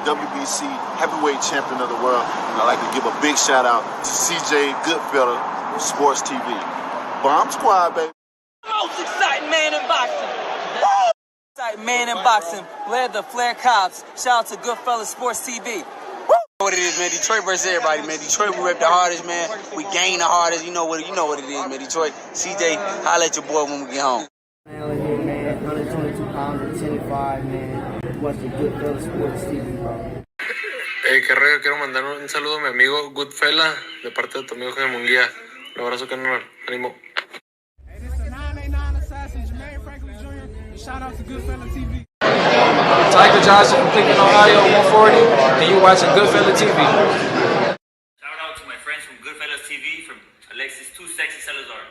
WBC heavyweight champion of the world, and I'd like to give a big shout out to CJ Goodfella from Sports TV. Bomb Squad, baby. Most exciting man in boxing. Exciting man in boxing. Led the Flair Cops. Shout out to Goodfella Sports TV. What it is, man. Detroit versus everybody, man. Detroit, we rep the hardest, man. We gain the hardest. You know what it is, man. Detroit, CJ, holla at your boy when we get home. Man, 122 pounds and 10.5, man. Watch the Goodfella Sports TV, bro. Hey, qué rollo, quiero mandar un saludo a mi amigo Goodfella de parte de tu amigo Jaime Munguía. Un abrazo, carnal. Ánimo. Hey, this is the 989 Assassin, Jermaine Franklin Jr. Shout out to Goodfella TV. Tiger Johnson from Cleveland, Ohio, 140, and you watching Goodfella TV. Shout out to my friends from Goodfella TV, from Alexis Too Sexy Salazar.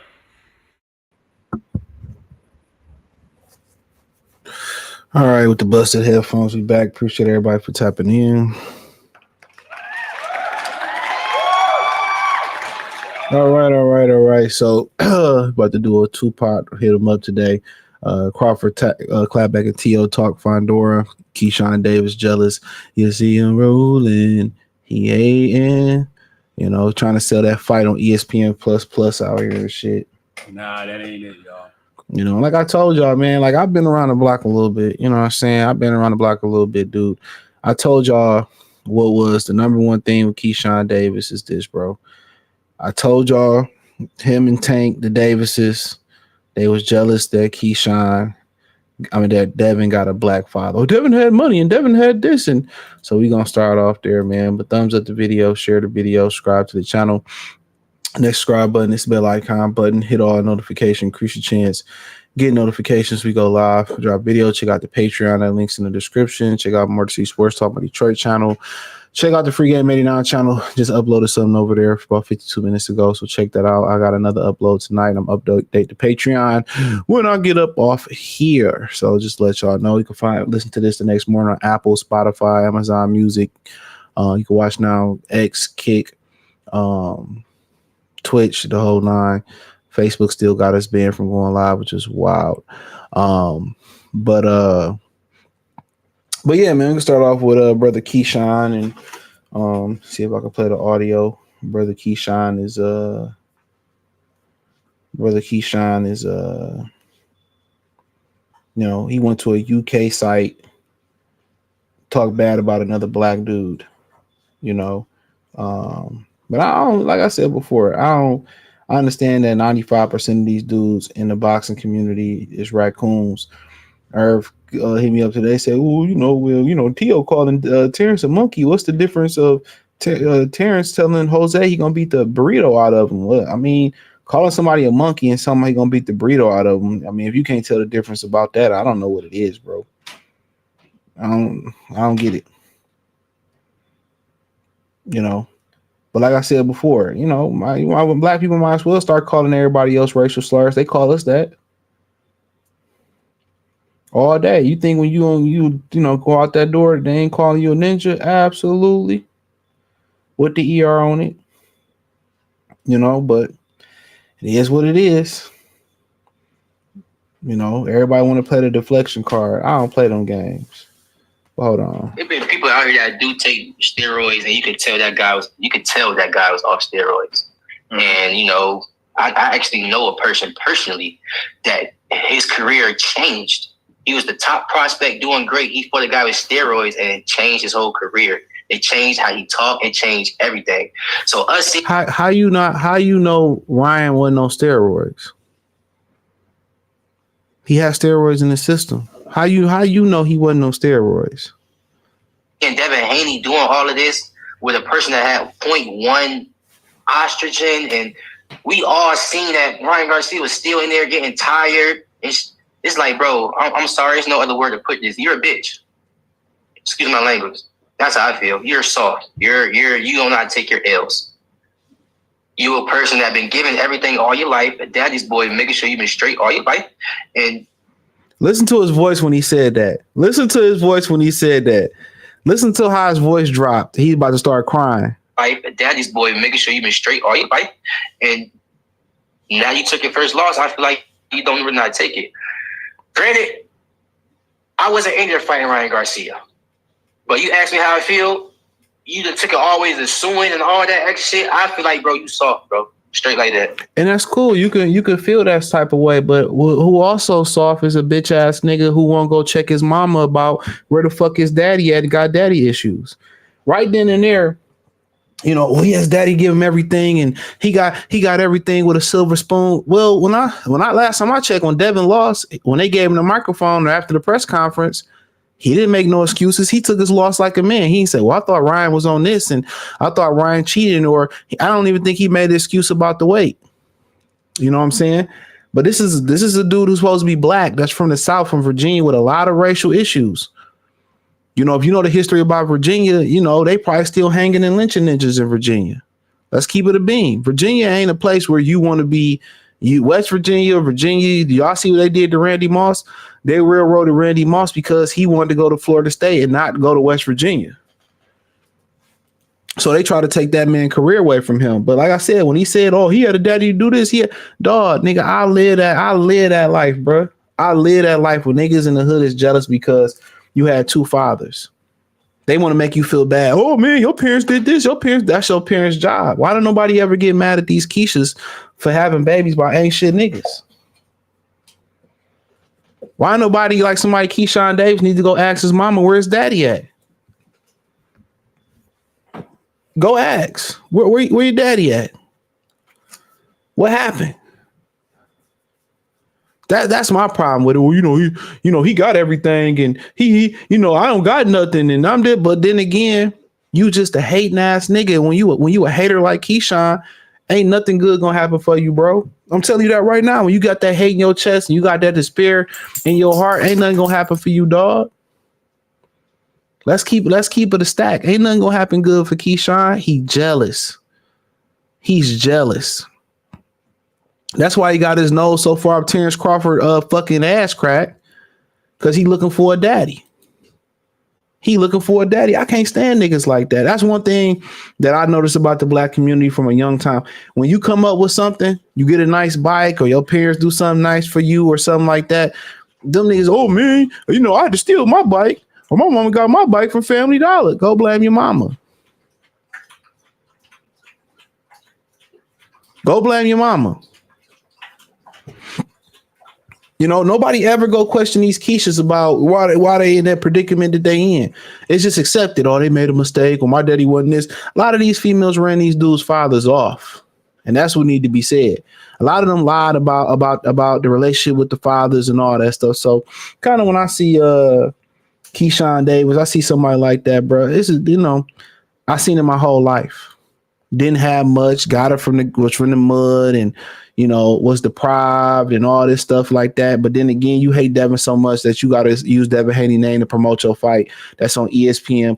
All right, with the busted headphones, we back. Appreciate everybody for tapping in. All right. So, about to do a two-part hit them up today. Crawford clap back at T.O. talk Fundora. Keyshawn Davis jealous. You see him rolling. He hating. You know, trying to sell that fight on ESPN plus out here and shit. Nah, that ain't it, y'all. You know, like I told y'all, man, like I've been around the block a little bit. You know what I'm saying? I've been around the block a little bit, dude. I told y'all what was the number one thing with Keyshawn Davis is this, bro. I told y'all him and Tank, the Davises, they was jealous that that Devin got a black father. Oh, Devin had money and Devin had this. And so we're going to start off there, man. But thumbs up the video, share the video, subscribe to the channel. Next subscribe button, this bell icon button, hit all notification, increase your chance. Get notifications. We go live, drop video. Check out the Patreon. That link's in the description. Check out More to See Sports Talk, my Detroit channel. Check out the Free Game 89 channel. Just uploaded something over there about 52 minutes ago. So check that out. I got another upload tonight. I'm update the Patreon when I get up off here. So just let y'all know. You can listen to this the next morning on Apple, Spotify, Amazon Music. You can watch now X, Kick, Twitch, the whole nine. Facebook still got us banned from going live, which is wild. But yeah, man, we can start off with brother Keyshawn and see if I can play the audio. Brother Keyshawn is you know, he went to a UK site, talked bad about another black dude. you know. But I don't, like I said before, I understand that 95% of these dudes in the boxing community is raccoons. Irv hit me up today, said, "Oh, Tio calling Terence a monkey. What's the difference of Terence telling Jose he gonna beat the burrito out of him?" Well, I mean, calling somebody a monkey and somebody gonna beat the burrito out of him. I mean, if you can't tell the difference about that, I don't know what it is, bro. I don't get it. But like I said before, black people might as well start calling everybody else racial slurs. They call us that all day. You think when you go out that door, they ain't calling you a ninja? Absolutely. With the ER on it. But it is what it is. Everybody want to play the deflection card. I don't play them games. Hold on. There been people out here that do take steroids, and you could tell that guy was off steroids. Mm-hmm. And I actually know a person personally that his career changed. He was the top prospect, doing great. He fought a guy with steroids, and it changed his whole career. It changed how he talked. It changed everything. So how you know Ryan wasn't on steroids? He has steroids in his system. How you know he wasn't on steroids? And Devin Haney doing all of this with a person that had 0.1 estrogen, and we all seen that Ryan Garcia was still in there getting tired. It's like, bro, I'm sorry, there's no other word to put this. You're a bitch. Excuse my language. That's how I feel. You're soft. You don't know how to take your L's. You a person that been given everything all your life, a daddy's boy, making sure you've been straight all your life. And listen to his voice when he said that. Listen to how his voice dropped. He's about to start crying. Life, a daddy's boy, making sure you've been straight all your life. And now you took your first loss. I feel like you don't even know how to take it. Granted, I wasn't in there fighting Ryan Garcia. But you asked me how I feel. You done took it always to suing and all that extra shit. I feel like, bro, you soft, bro. Straight like that. And that's cool. You can feel that type of way. But who also soft is a bitch ass nigga who won't go check his mama about where the fuck his daddy at and got daddy issues. Right then and there, he has daddy give him everything and he got everything with a silver spoon. Well, when I last time I checked, when Devin lost, when they gave him the microphone after the press conference, he didn't make no excuses. He took his loss like a man. He said, well, I thought Ryan was on this and I thought Ryan cheated, or I don't even think he made an excuse about the weight. You know what I'm saying? But this is a dude who's supposed to be black. That's from the South, from Virginia, with a lot of racial issues. If you know the history about Virginia, they probably still hanging and lynching ninjas in Virginia. Let's keep it a beam. Virginia ain't a place where you want to be. West Virginia, y'all see what they did to Randy Moss? They railroaded Randy Moss because he wanted to go to Florida State and not go to West Virginia. So they try to take that man's career away from him. But like I said, when he said, "Oh, he had a daddy to do this," dog, nigga, I live that life, bro. I live that life where niggas in the hood is jealous because you had two fathers. They want to make you feel bad. Oh man, your parents did this. That's your parents' job. Why don't nobody ever get mad at these Keishas for having babies by ain't shit niggas? Why nobody like somebody Keyshawn Davis need to go ask his mama where's daddy at? Go ask. Where your daddy at? What happened? That's my problem with it. Well, he got everything and he I don't got nothing and I'm dead. But then again, you just a hating ass nigga. When you a hater like Keyshawn, ain't nothing good gonna happen for you, bro. I'm telling you that right now. When you got that hate in your chest and you got that despair in your heart, ain't nothing gonna happen for you, dog. Let's keep it a stack. Ain't nothing gonna happen good for Keyshawn. He's jealous. That's why he got his nose so far up Terence Crawford fucking ass crack, because he looking for a daddy. I can't stand niggas like that. That's one thing that I noticed about the black community from a young time. When you come up with something, you get a nice bike or your parents do something nice for you or something like that. Them niggas, oh man, I had to steal my bike. Or my mama got my bike from Family Dollar. Go blame your mama. You know, nobody ever go question these Keishas about why they in that predicament that they in. It's just accepted. Oh, they made a mistake. Or my daddy wasn't this. A lot of these females ran these dudes' fathers off, and that's what need to be said. A lot of them lied about the relationship with the fathers and all that stuff. So, kind of when I see Keyshawn Davis, I see somebody like that, bro. This is, you know, I seen it my whole life. Didn't have much. Got it from the mud and. You know, was deprived and all this stuff like that. But then again, you hate Devin so much that you got to use Devin Haney name to promote your fight. That's on ESPN++.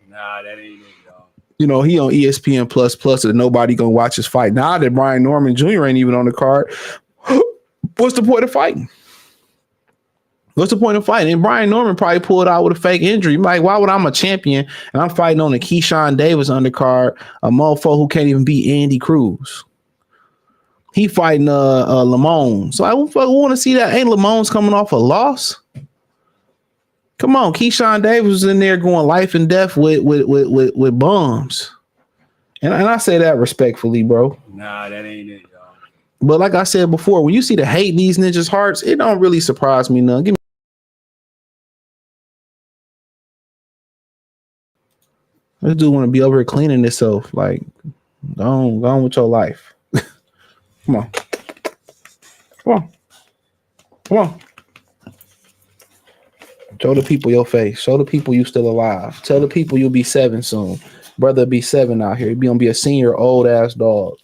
Nah, that ain't it, y'all. You know, he on ESPN++, and nobody going to watch his fight. Now that Brian Norman Jr. ain't even on the card, what's the point of fighting? What's the point of fighting? And Brian Norman probably pulled out with a fake injury. Like, why would I'm a champion and I'm fighting on the Keyshawn Davis undercard, a motherfucker who can't even beat Andy Cruz? He fighting Lamone. So I want to see that. Ain't Lamone's coming off a loss? Come on, Keyshawn Davis was in there going life and death with bums. And I say that respectfully, bro. Nah, that ain't it, y'all. But like I said before, when you see the hate in these ninjas' hearts, it don't really surprise me none. This dude want to be over here cleaning himself. Like, go on with your life. Come on. Come on. Come on. Show the people your face. Show the people you still alive. Tell the people you'll be 7 soon. Brother be 7 out here. He gonna be a senior old ass dog.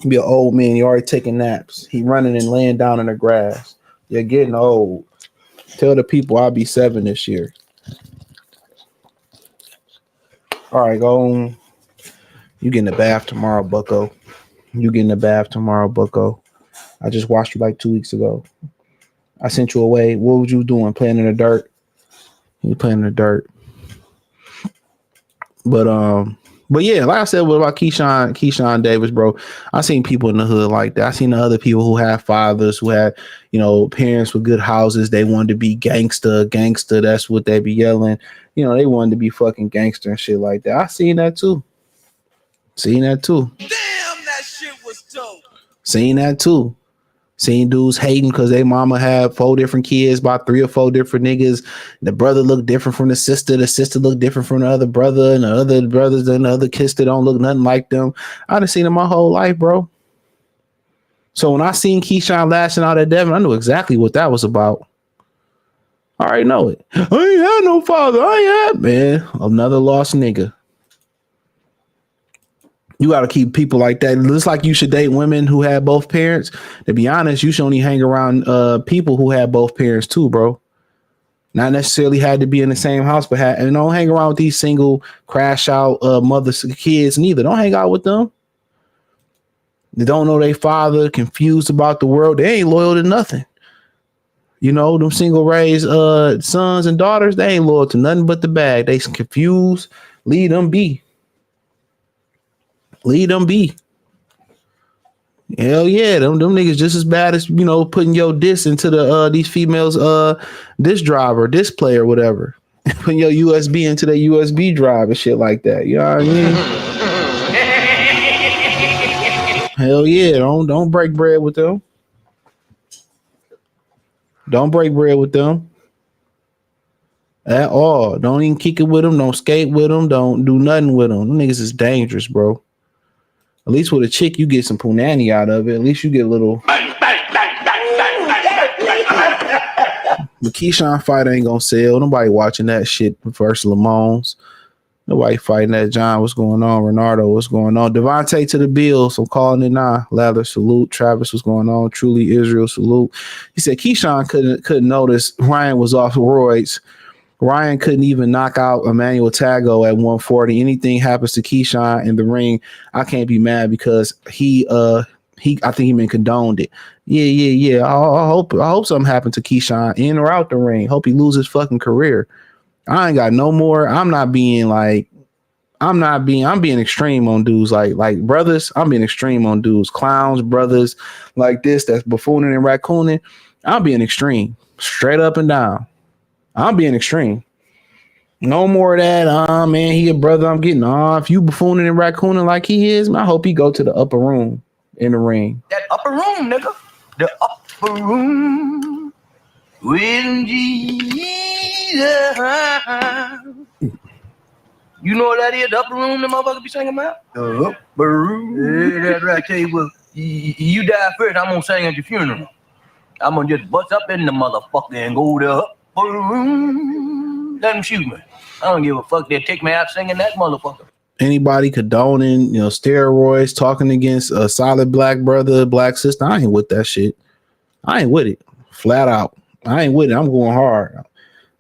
He be an old man. He already taking naps. He running and laying down in the grass. You're getting old. Tell the people I'll be 7 this year. All right, go on. You get in the bath tomorrow, bucko. You get in the bath tomorrow, bucko. I just washed you like 2 weeks ago. I sent you away. What was you doing? Playing in the dirt? You playing in the dirt. But yeah, like I said, what about Keyshawn Davis, bro? I seen people in the hood like that. I seen the other people who had fathers, who had, you know, parents with good houses. They wanted to be gangster. That's what they be yelling. You know, they wanted to be fucking gangster and shit like that. I seen that too. Damn, that shit was dope. Seen that too. Seen dudes hating because they mama had 4 different kids by 3 or 4 different niggas. The brother looked different from the sister looked different from the other brother, and the other brothers and the other kids that don't look nothing like them. I done seen it my whole life, bro. So when I seen Keyshawn lashing out at Devin, I knew exactly what that was about. I already know it. I ain't had no father. I ain't had, man. Another lost nigga. You got to keep people like that. Just like you should date women who have both parents. To be honest, you should only hang around people who have both parents too, bro. Not necessarily had to be in the same house, but and don't hang around with these single crash out mothers, kids neither. Don't hang out with them. They don't know their father, confused about the world. They ain't loyal to nothing. You know, them single raised sons and daughters, they ain't loyal to nothing but the bag. They confused. Leave them be. Leave them be. Hell yeah, them niggas just as bad as, you know, putting your disc into the these females disc drive or disc player or whatever. Putting your USB into their USB drive and shit like that. You know what I mean? Hell yeah, don't break bread with them. Don't break bread with them at all. Don't even kick it with them. Don't skate with them. Don't do nothing with them. Them niggas is dangerous, bro. At least with a chick, you get some punani out of it. At least you get a little. The Keyshawn fight ain't gonna sell. Nobody watching that shit versus Lamone's. Nobody fighting that. John, what's going on? Renardo, what's going on? Devontae to the Bills. I'm calling it now. Lather, salute. Travis, what's going on? Truly Israel, salute. He said Keyshawn couldn't notice Ryan was off roids. Ryan couldn't even knock out Emmanuel Tago at 140. Anything happens to Keyshawn in the ring, I can't be mad because I think he been condoned it. Yeah. I hope something happened to Keyshawn in or out the ring. Hope he loses his fucking career. I ain't got no more. I'm being extreme on dudes like brothers. I'm being extreme on dudes, clowns, brothers like this that's buffooning and raccooning. I'm being extreme, straight up and down. I'm being extreme. No more of that. Man, he a brother. I'm getting off. You buffooning and raccooning like he is. Man, I hope he go to the upper room in the ring. That upper room, nigga. The upper room with Jesus. You know what that is? The upper room the motherfucker be singing about? The upper room. Yeah, that's right. I tell you what, you die first, I'm gonna sing at your funeral. I'm gonna just bust up in the motherfucker and go to the upper room. Let them shoot me. I don't give a fuck. They'll take me out singing that motherfucker. Anybody condoning, steroids, talking against a solid black brother, black sister, I ain't with that shit. I ain't with it. Flat out. I ain't with it. I'm going hard.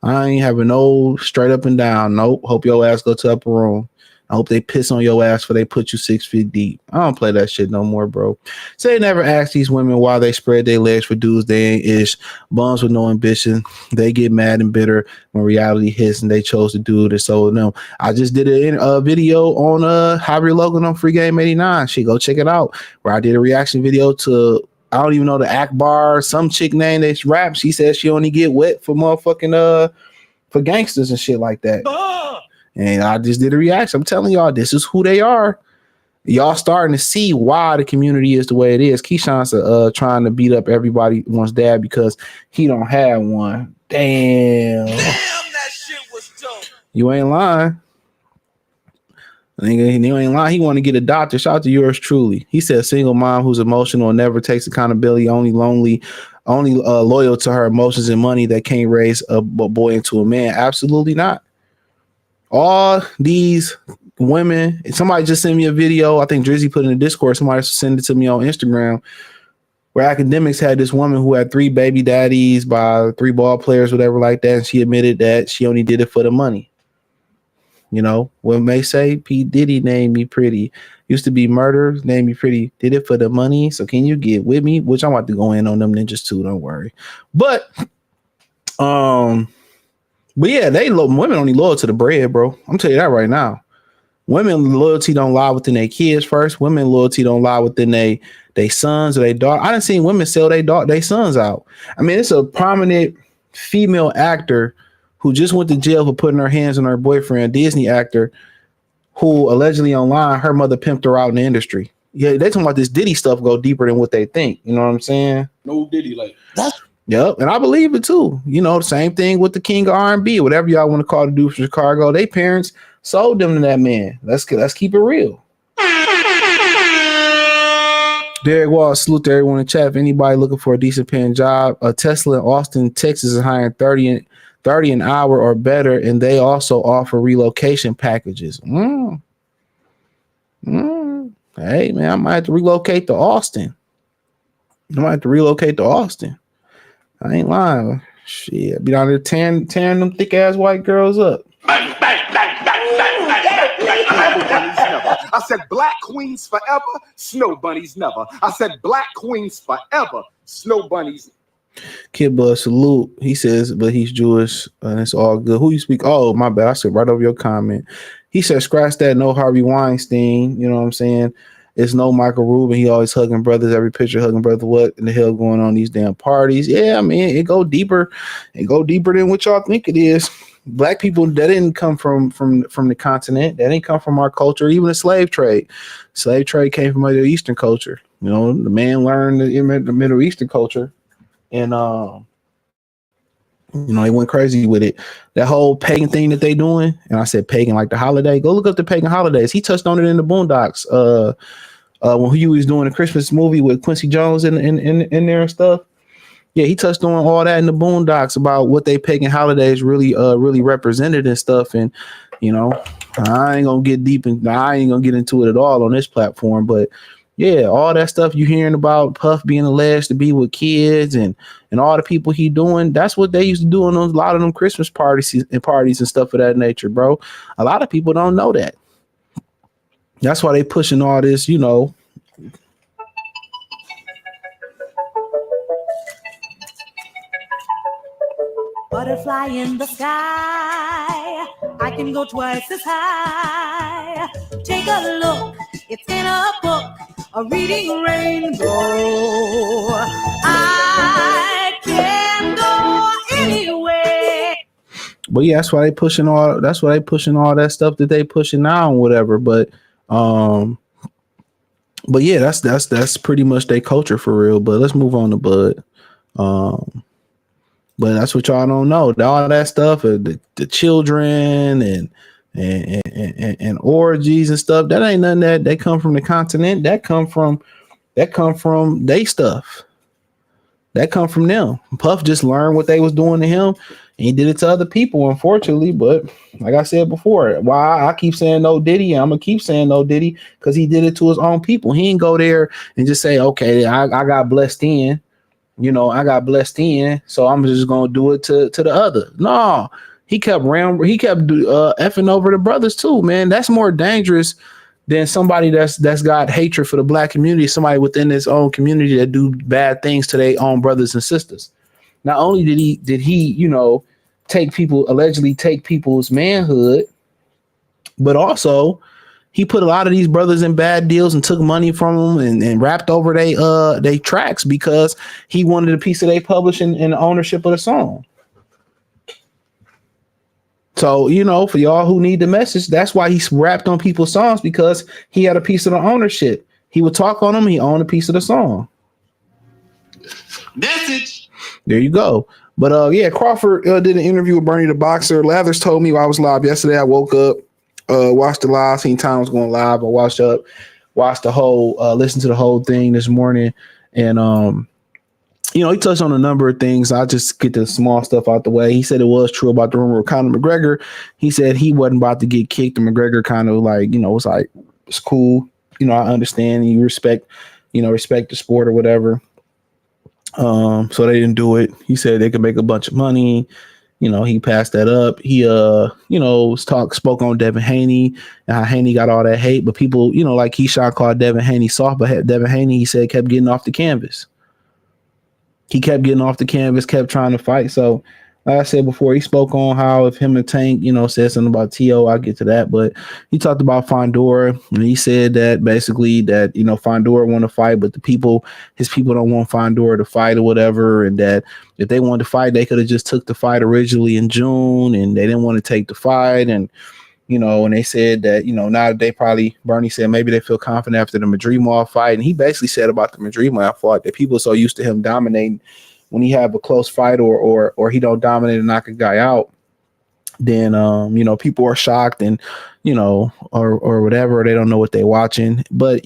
I ain't having no straight up and down. Nope. Hope your ass go to upper room. I hope they piss on your ass before they put you 6 feet deep. I don't play that shit no more, bro. So they never ask these women why they spread their legs for dudes they ain't ish. Bums with no ambition. They get mad and bitter when reality hits and they chose to do it. And so, no, I just did a video on Javier Logan on Free Game 89. Shit, go check it out. Where I did a reaction video to, I don't even know the Akbar, some chick name that's rap. She says she only get wet for motherfucking, for gangsters and shit like that. And I just did a reaction. I'm telling y'all, this is who they are. Y'all starting to see why the community is the way it is. Keyshawn's trying to beat up everyone's dad because he don't have one. Damn, that shit was dope. You ain't lying. You ain't lying. He want to get a doctor. Shout out to yours truly. He said single mom who's emotional and never takes accountability, only loyal to her emotions and money that can't raise a boy into a man. Absolutely not. All these women, somebody just sent me a video. I think Drizzy put in the Discord. Somebody sent it to me on Instagram where academics had this woman who had 3 baby daddies by 3 ball players, whatever like that. And she admitted that she only did it for the money. When they say P. Diddy named me pretty, used to be murder, named me pretty, did it for the money. So can you get with me? Which I'm about to go in on them ninjas too. Don't worry. But yeah, women only loyal to the bread, bro. I'm telling you that right now. Women loyalty don't lie within their kids first. Women loyalty don't lie within they sons or they daughter. I done seen women sell they sons out. I mean, it's a prominent female actor who just went to jail for putting her hands on her boyfriend, Disney actor, who allegedly online, her mother pimped her out in the industry. Yeah, they talking about this Diddy stuff go deeper than what they think. You know what I'm saying? No Diddy, like that's. Yep, and I believe it too. The same thing with the king of R&B, whatever y'all want to call the dude from Chicago. They parents sold them to that man. Let's keep it real. Derek Wall, salute to everyone in chat. If anybody looking for a decent paying job, a Tesla in Austin, Texas is hiring 30 an hour or better, and they also offer relocation packages. Hey man, I might have to relocate to Austin. I ain't lying. Shit, be down there tearing them thick ass white girls up. I said black queens forever, snow bunnies never. I said black queens forever, snow bunnies. Kid Buzz, salute. He says, but he's Jewish and it's all good. Who you speak? Oh, my bad. I said right over your comment. He said, scratch that. No Harvey Weinstein. You know what I'm saying? It's no Michael Rubin. He always hugging brothers. Every picture hugging brother. What in the hell going on these damn parties? Yeah, I mean, it go deeper. It go deeper than what y'all think it is. Black people that didn't come from the continent. That didn't come from our culture. Even the slave trade. Slave trade came from Middle Eastern culture. The man learned the Middle Eastern culture, and they went crazy with it. That whole pagan thing that they doing, and I said pagan like the holiday. Go look up the pagan holidays. He touched on it in the Boondocks. When he was doing a Christmas movie with Quincy Jones in there and stuff. Yeah, he touched on all that in the Boondocks about what they pagan holidays really represented and stuff. And I ain't gonna get deep and I ain't gonna get into it at all on this platform. But yeah, all that stuff you hearing about Puff being alleged to be with kids and all the people he doing, that's what they used to do on a lot of them Christmas parties and stuff of that nature, bro. A lot of people don't know that. That's why they pushing all this, Butterfly in the sky, I can go twice as high. Take a look, it's in a book, a reading rainbow. I can go anywhere. But yeah, that's why they pushing all that stuff that they pushing now and whatever. But yeah, that's pretty much their culture for real. But let's move on to Bud. But that's what y'all don't know. All that stuff, the children and orgies and stuff, that ain't nothing that they come from the continent. That come from they stuff. That come from them. Puff just learned what they was doing to him, and he did it to other people, unfortunately. But like I said before, why I keep saying no Diddy, I'm gonna keep saying no Diddy, because he did it to his own people. He didn't go there and just say, okay, I got blessed in. I got blessed in, so I'm just gonna do it to the other. No, he kept effing over the brothers too, man. That's more dangerous than somebody that's got hatred for the black community, somebody within his own community that do bad things to their own brothers and sisters. Not only did he allegedly take people's manhood, but also he put a lot of these brothers in bad deals and took money from them and rapped over they tracks because he wanted a piece of their publishing and ownership of the song. So, for y'all who need the message, that's why he rapped on people's songs, because he had a piece of the ownership. He would talk on them. He owned a piece of the song. Message. There you go. But Crawford did an interview with Bernie the Boxer. Lathers told me while I was live yesterday. I woke up, watched the live, seen time was going live. I watched the whole, listened to the whole thing this morning. And, he touched on a number of things. I'll just get the small stuff out the way. He said it was true about the rumor of Conor McGregor. He said he wasn't about to get kicked. And McGregor kind of was like, it's cool. I understand. You respect the sport or whatever. So they didn't do it. He said they could make a bunch of money. He passed that up. He, spoke on Devin Haney and how Haney got all that hate. But people, like Keyshawn called Devin Haney soft, but Devin Haney, he said, kept getting off the canvas. He kept getting off the canvas, kept trying to fight. So, like I said before, he spoke on how if him and Tank, said something about T.O., I'll get to that. But he talked about Fundora, and he said that basically that, Fundora want to fight, but his people don't want Fundora to fight or whatever. And that if they wanted to fight, they could have just took the fight originally in June, and they didn't want to take the fight. And, and they said that, now Bernie said maybe they feel confident after the Madrimov fight. And he basically said about the Madrimov fight that people are so used to him dominating when he have a close fight or he don't dominate and knock a guy out, then, people are shocked and, or whatever, or they don't know what they're watching. But,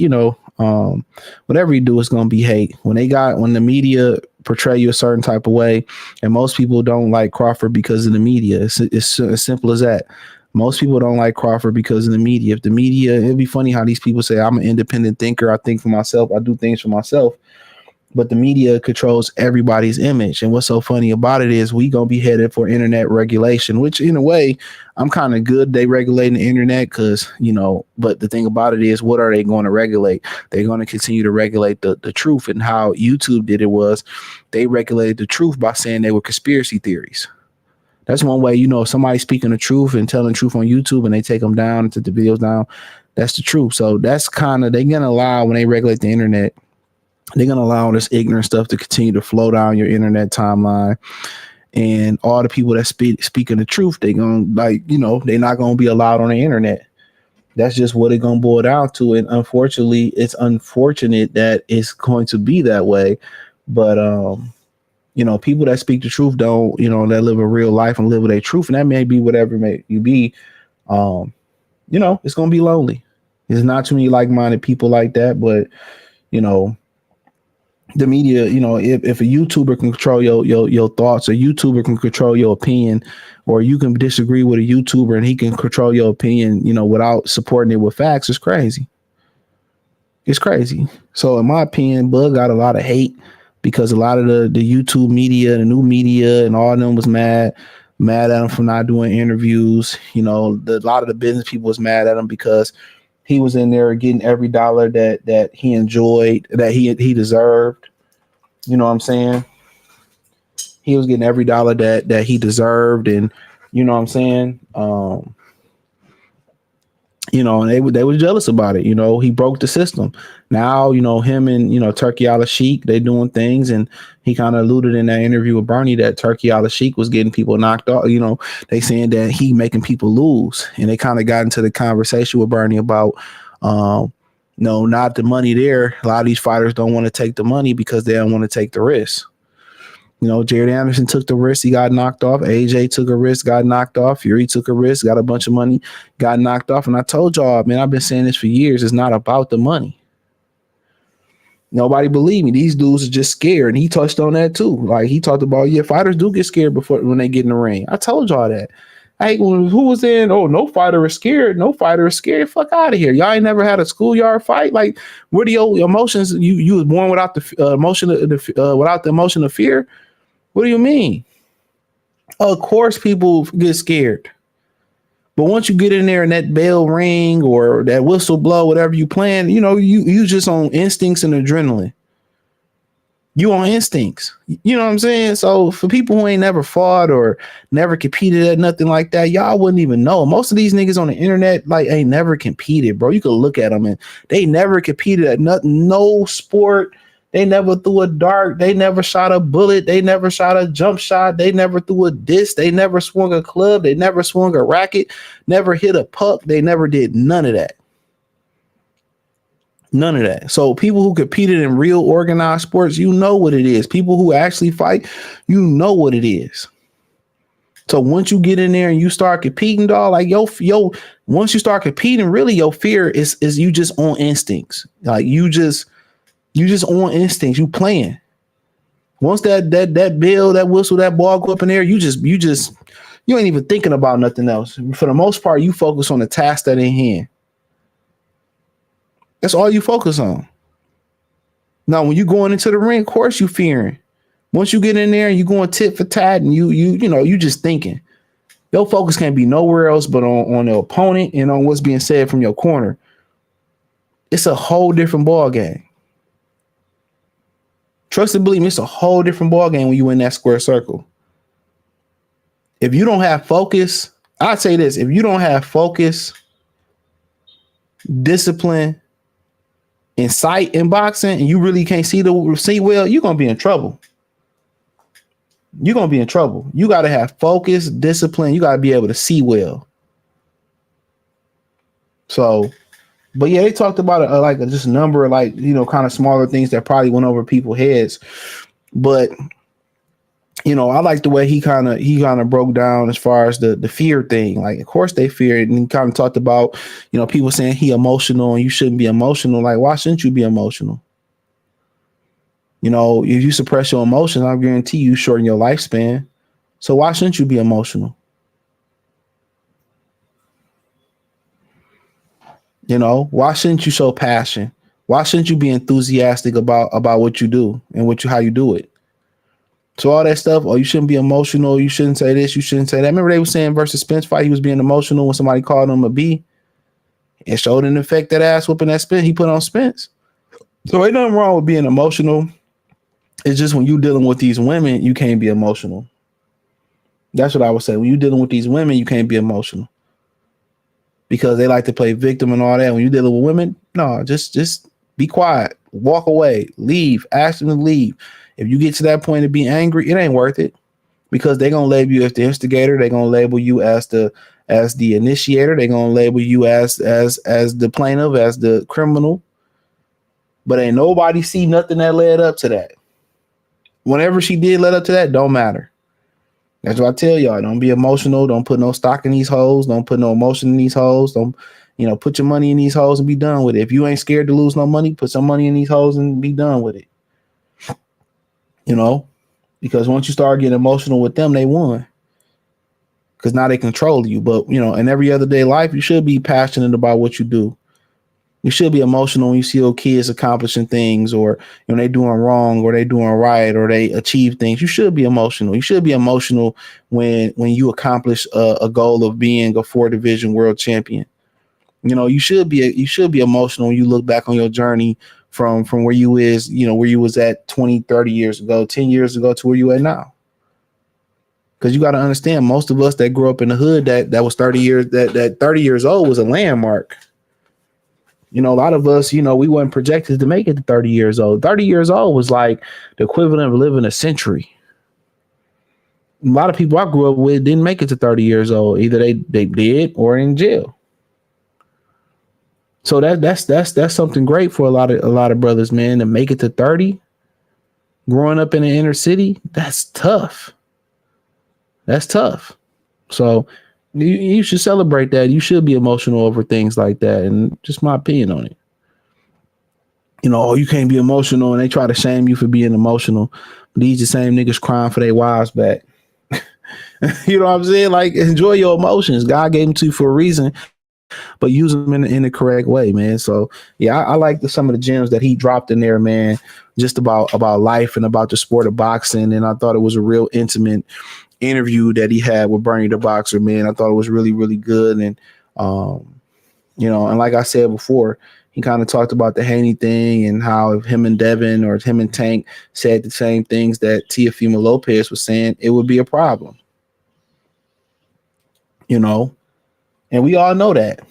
whatever you do, it's going to be hate. When the media portray you a certain type of way, and most people don't like Crawford because of the media. It's as simple as that. Most people don't like Crawford because of the media. If the media, it'd be funny how these people say, I'm an independent thinker. I think for myself. I do things for myself. But the media controls everybody's image. And what's so funny about it is we going to be headed for internet regulation, which in a way, I'm kind of good. They regulating the internet because, but the thing about it is, what are they going to regulate? They're going to continue to regulate the truth. And how YouTube did it was they regulated the truth by saying they were conspiracy theories. That's one way, if somebody's speaking the truth and telling the truth on YouTube and they take them down and take the videos down, that's the truth. So that's they're going to allow, when they regulate the internet, they're going to allow this ignorant stuff to continue to flow down your internet timeline. And all the people that speaking the truth, they're going to they're not going to be allowed on the internet. That's just what it's going to boil down to. And unfortunately, it's unfortunate that it's going to be that way. But, people that speak the truth don't, that live a real life and live with their truth. And that may be whatever it may you be. It's going to be lonely. There's not too many like-minded people like that. But, the media, if a YouTuber can control your thoughts, a YouTuber can control your opinion, or you can disagree with a YouTuber and he can control your opinion, without supporting it with facts, it's crazy. It's crazy. So in my opinion, Bug got a lot of hate because a lot of the YouTube media, the new media and all of them was mad at him for not doing interviews. A lot of the business people was mad at him because he was in there getting every dollar that he enjoyed, that he deserved. You know what I'm saying? He was getting every dollar that he deserved, and you know what I'm saying? And they were jealous about it. He broke the system. Now, him and, Turkey Al Sheik, they doing things. And he kind of alluded in that interview with Bernie that Turkey Al Sheik was getting people knocked off. They saying that he making people lose. And they kind of got into the conversation with Bernie about, not the money there. A lot of these fighters don't want to take the money because they don't want to take the risk. You know, Jared Anderson took the risk. He got knocked off. AJ took a risk, got knocked off. Fury took a risk, got a bunch of money, got knocked off. And I told y'all, man, I've been saying this for years. It's not about the money. Nobody believe me. These dudes are just scared. And he touched on that too. Like he talked about, yeah, fighters do get scared before when they get in the ring. I told y'all that. Who was in? Oh, no fighter is scared. No fighter is scared. Fuck out of here. Y'all ain't never had a schoolyard fight. Like, where the old emotions? You was born without the emotion, without the emotion of fear. What do you mean? Of course, people get scared. But once you get in there and that bell ring or that whistle blow, whatever you plan, you know, you just on instincts and adrenaline. You on instincts. You know what I'm saying? So for people who ain't never fought or never competed at nothing like that, y'all wouldn't even know. Most of these niggas on the internet like ain't never competed, bro. You could look at them and they never competed at nothing, no sport. They never threw a dart. They never shot a bullet. They never shot a jump shot. They never threw a disc. They never swung a club. They never swung a racket. Never hit a puck. They never did none of that. None of that. So people who competed in real organized sports, you know what it is. People who actually fight, you know what it is. So once you get in there and you start competing, dog, like yo, once you start competing, really your fear is you just on instincts. Like you just on instincts. You playing. Once that bell, that whistle, that ball go up in there, you ain't even thinking about nothing else. For the most part, you focus on the task that in hand. That's all you focus on. Now, when you going into the ring, of course you fearing. Once you get in there and you going tit for tat and you just thinking. Your focus can't be nowhere else but on the opponent and on what's being said from your corner. It's a whole different ball game. Trust and believe me, it's a whole different ball game when you in that square circle. If you don't have focus, I'd say this: if you don't have focus, discipline, and sight in boxing, and you really can't see well, you're gonna be in trouble. You're gonna be in trouble. You gotta have focus, discipline. You gotta be able to see well. So. But yeah, they talked about just a number of kind of smaller things that probably went over people's heads. But I like the way he kind of broke down as far as the fear thing. Like, of course they fear it, and he kind of talked about people saying he emotional and you shouldn't be emotional. Like, why shouldn't you be emotional? If you suppress your emotions, I guarantee you shorten your lifespan. So why shouldn't you be emotional? Why shouldn't you show passion? Why shouldn't you be enthusiastic about what you do and how you do it? So all that stuff, you shouldn't be emotional. You shouldn't say this. You shouldn't say that. Remember they were saying versus Spence fight, he was being emotional when somebody called him a B. It showed an effect that ass whooping that Spence he put on Spence. So ain't nothing wrong with being emotional. It's just when you dealing with these women, you can't be emotional. That's what I would say. When you dealing with these women, you can't be emotional. Because they like to play victim and all that. When you're dealing with women, no, just be quiet, walk away, leave, ask them to leave. If you get to that point of being angry, it ain't worth it, because they're gonna label you as the instigator. They're gonna label you as the initiator. They're gonna label you as the plaintiff, as the criminal. But ain't nobody see nothing that led up to that. Whenever she did lead up to that, don't matter. That's what I tell y'all. Don't be emotional. Don't put no stock in these hoes. Don't put no emotion in these hoes. Don't, put your money in these hoes and be done with it. If you ain't scared to lose no money, put some money in these hoes and be done with it. Because once you start getting emotional with them, they won. Because now they control you. But, in every other day life, you should be passionate about what you do. You should be emotional when you see your kids accomplishing things, or they doing wrong, or they doing right, or they achieve things. You should be emotional. You should be emotional when you accomplish a goal of being a 4-division world champion. You should be emotional when you look back on your journey from where you was at 20, 30 years ago, 10 years ago to where you at now. Because you got to understand, most of us that grew up in the hood that was 30 years, that 30 years old was a landmark. A lot of us, we weren't projected to make it to 30 years old. 30 years old was like the equivalent of living a century. A lot of people I grew up with didn't make it to 30 years old. Either they did or in jail. So that's something great for a lot of brothers, man, to make it to 30. growing up in the inner city, that's tough. That's tough. So you should celebrate that. You should be emotional over things like that. And just my opinion on it. You know, oh, you can't be emotional, and they try to shame you for being emotional. These the same niggas crying for their wives back. You know what I'm saying? Like, enjoy your emotions. God gave them to you for a reason, but use them in the correct way, man. So yeah, I like some of the gems that he dropped in there, man, just about life and about the sport of boxing. And I thought it was a real intimate interview that he had with Bernie the Boxer, man. I thought it was really, really good. And you know, and like I said before, he kind of talked about the Haney thing and how if him and Devin or him and Tank said the same things that Teofimo Lopez was saying, it would be a problem. You know, and we all know that.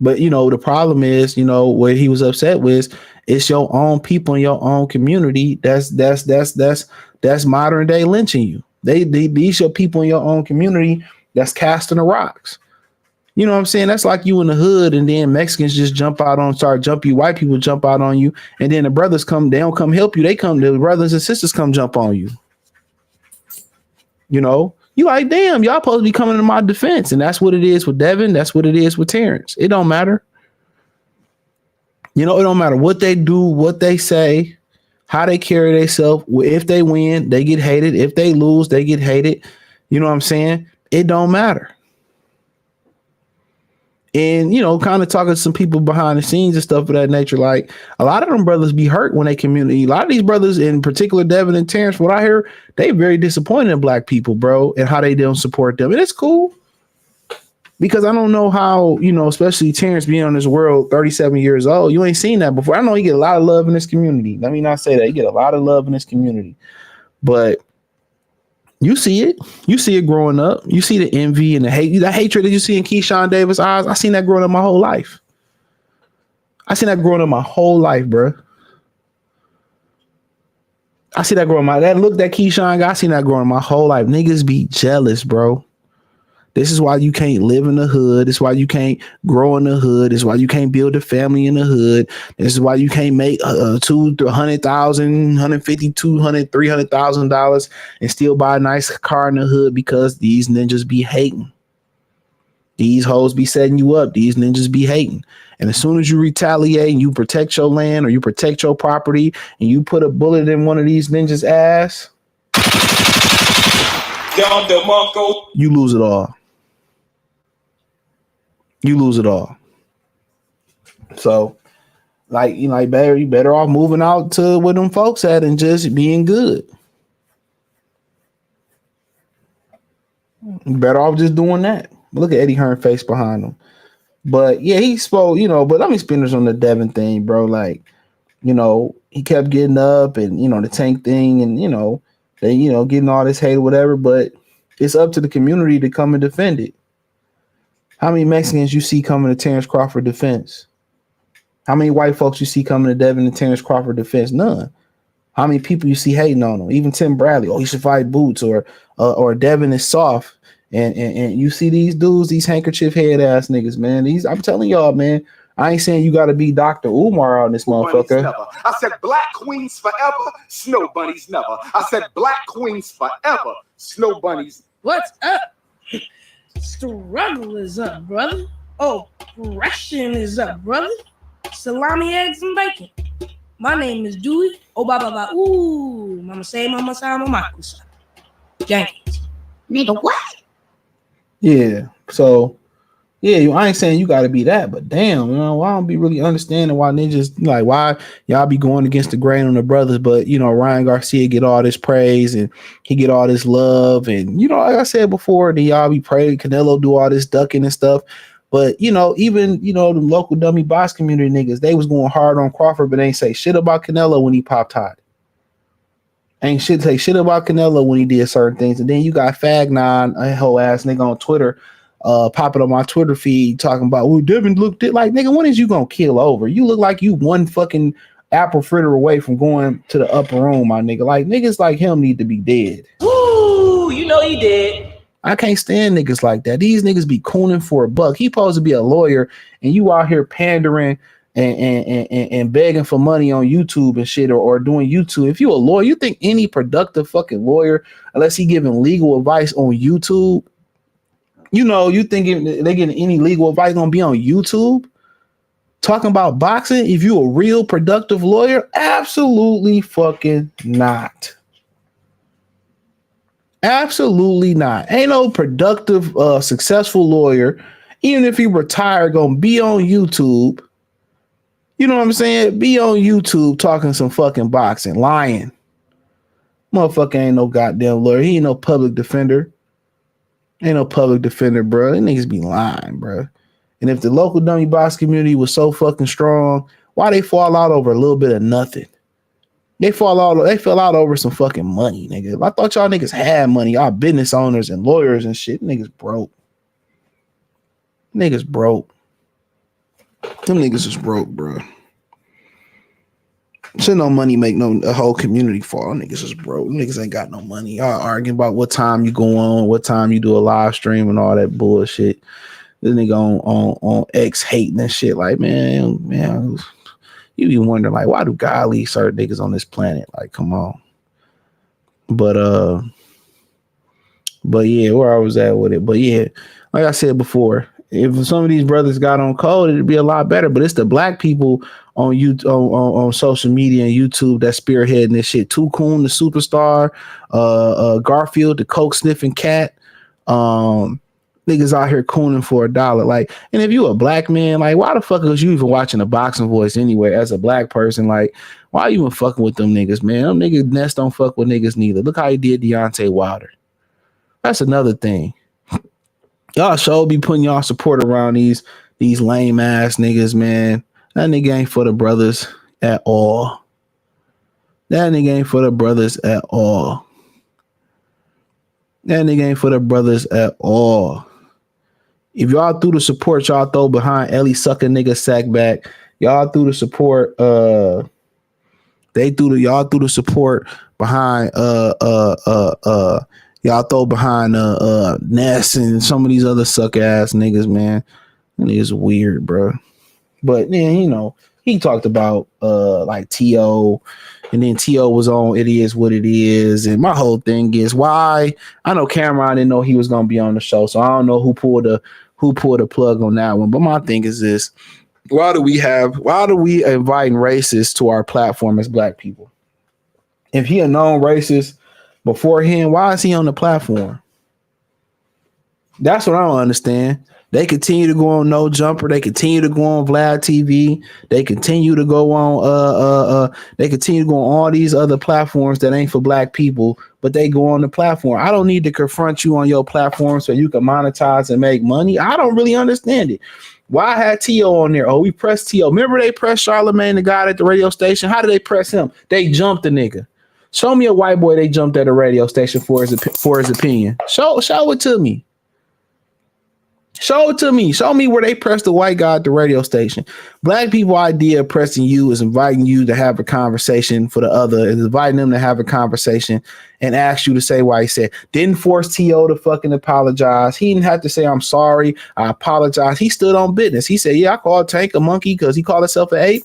But, you know, the problem is, you know, what he was upset with, it's your own people in your own community that's modern day lynching you. These your people in your own community that's casting the rocks. You know what I'm saying? That's like you in the hood and then Mexicans just jump you. White people jump out on you. And then the brothers come, they don't come help you. The brothers and sisters come jump on you. You know, you like, damn, y'all supposed to be coming to my defense. And that's what it is with Devin. That's what it is with Terence. It don't matter. You know, it don't matter what they do, what they say, how they carry themselves. If they win, they get hated. If they lose, they get hated. You know what I'm saying? It don't matter. And, you know, kind of talking to some people behind the scenes and stuff of that nature, like a lot of them brothers be hurt when they community. A lot of these brothers, in particular, Devin and Terence, what I hear, they very disappointed in black people, bro, and how they don't support them. And it's cool because I don't know how, you know, especially Terence being on this world, 37 years old, you ain't seen that before. I know he get a lot of love in this community. Let me not say that. He get a lot of love in this community. But you see it. You see it growing up. You see the envy and the hate. That hatred that you see in Keyshawn Davis' eyes. I seen that growing up my whole life. I seen that growing up my whole life, bro. I see that growing up. That look that Keyshawn got, I seen that growing up my whole life. Niggas be jealous, bro. This is why you can't live in the hood. This is why you can't grow in the hood. This is why you can't build a family in the hood. This is why you can't make $200,000, $150,000, $200,000, $300,000 and still buy a nice car in the hood, because these ninjas be hating. These hoes be setting you up. These ninjas be hating. And as soon as you retaliate and you protect your land or you protect your property and you put a bullet in one of these ninjas' ass, you lose it all. You lose it all. So, like, you know, you better off moving out to where them folks at and just being good. You better off just doing that. Look at Eddie Hearn face behind him. But yeah, he spoke, you know, but let me spin this on the Devin thing, bro. Like, you know, he kept getting up and, you know, the Tank thing and, you know, they, you know, getting all this hate or whatever, but it's up to the community to come and defend it. How many Mexicans you see coming to Terence Crawford defense? How many white folks you see coming to Devin and Terence Crawford defense? None. How many people you see hating on him? Even Tim Bradley, oh, he should fight Boots, or Devin is soft. And you see these dudes, these handkerchief head ass niggas, man. I'm telling y'all, man, I ain't saying you got to be Dr. Umar on this motherfucker. I said black queens forever, snow bunnies never. I said black queens forever, snow bunnies. What's up? Struggle is up, brother. Oppression is up, brother. Salami, eggs, and bacon. My name is Dewey. Oh, ba. Ooh, mama say, mama say, mama say. Yankees. Nigga, what? Yeah. So, yeah, I ain't saying you got to be that, but damn, you know, I don't be really understanding why ninjas, like, why y'all be going against the grain on the brothers. But, you know, Ryan Garcia get all this praise and he get all this love. And, you know, like I said before, then y'all be praying, Canelo do all this ducking and stuff. But, you know, even, you know, the local dummy box community niggas, they was going hard on Crawford, but ain't say shit about Canelo when he popped hot. Ain't shit say shit about Canelo when he did certain things. And then you got Fagnon, a whole ass nigga on Twitter, popping on my Twitter feed talking about, well, Devin looked it like, nigga, when is you gonna kill over? You look like you one fucking apple fritter away from going to the upper room, my nigga. Like, niggas like him need to be dead. Ooh, you know he did. I can't stand niggas like that. These niggas be cooning for a buck. He supposed to be a lawyer, and you out here pandering and begging for money on YouTube and shit or doing YouTube. If you a lawyer, you think any productive fucking lawyer, unless he giving legal advice on YouTube, you thinking they getting any legal advice gonna be on YouTube? Talking about boxing, if you a real productive lawyer, absolutely fucking not. Absolutely not. Ain't no productive, successful lawyer, even if he retired, gonna be on YouTube. You know what I'm saying? Be on YouTube talking some fucking boxing, lying. Motherfucker ain't no goddamn lawyer. He ain't no public defender. Ain't no public defender, bro. Them niggas be lying, bro. And if the local dummy box community was so fucking strong, why they fall out over a little bit of nothing? They fell out over some fucking money, nigga. I thought y'all niggas had money. Y'all business owners and lawyers and shit. Niggas broke. Niggas broke. Them niggas is broke, bro. Shit, no money make a whole community fall. Niggas is broke. Niggas ain't got no money. Y'all arguing about what time you go on, what time you do a live stream and all that bullshit. This nigga on X hating and shit. Like, man, you be wondering, like, why do God leave certain niggas on this planet? Like, come on. But yeah, where I was at with it. But yeah, like I said before, if some of these brothers got on code, it'd be a lot better. But it's the black people on YouTube, on social media and YouTube that spearheading this shit. Too Coon, the superstar, Garfield, the coke sniffing cat. Niggas out here cooning for $1. Like, and if you a black man, like, why the fuck was you even watching a boxing voice anyway? As a black person, like, why you even fucking with them niggas, man? Them niggas Ness don't fuck with niggas neither. Look how he did Deontay Wilder. That's another thing. Y'all sure be putting y'all support around these lame ass niggas, man. That nigga ain't for the brothers at all. That nigga ain't for the brothers at all. That nigga ain't for the brothers at all. If y'all threw the support y'all throw behind Ellie sucking nigga sack back, y'all threw the support. Y'all threw the support behind y'all throw behind Ness and some of these other suck ass niggas, man. And it's weird, bro. But then he talked about like T.O. and then T.O. was on It Is What It Is. And my whole thing is why I know Cameron didn't know he was gonna be on the show, so I don't know who pulled the plug on that one. But my thing is this: why do we invite racists to our platform as black people? If he a known racist beforehand, why is he on the platform? That's what I don't understand. They continue to go on No Jumper. They continue to go on Vlad TV. They continue to go on they continue to go on all these other platforms that ain't for black people, but they go on the platform. I don't need to confront you on your platform so you can monetize and make money. I don't really understand it. Why had T.O. on there? Oh, we pressed T.O. Remember they pressed Charlamagne, the guy at the radio station? How did they press him? They jumped the nigga. Show me a white boy they jumped at a radio station for his opinion. Show it to me. Show it to me. Show me where they pressed the white guy at the radio station. Black people idea of pressing you is inviting you to have a conversation for the other, is inviting them to have a conversation and ask you to say why he said. Didn't force T.O. to fucking apologize. He didn't have to say, I'm sorry, I apologize. He stood on business. He said, yeah, I called Tank a monkey because he called himself an ape.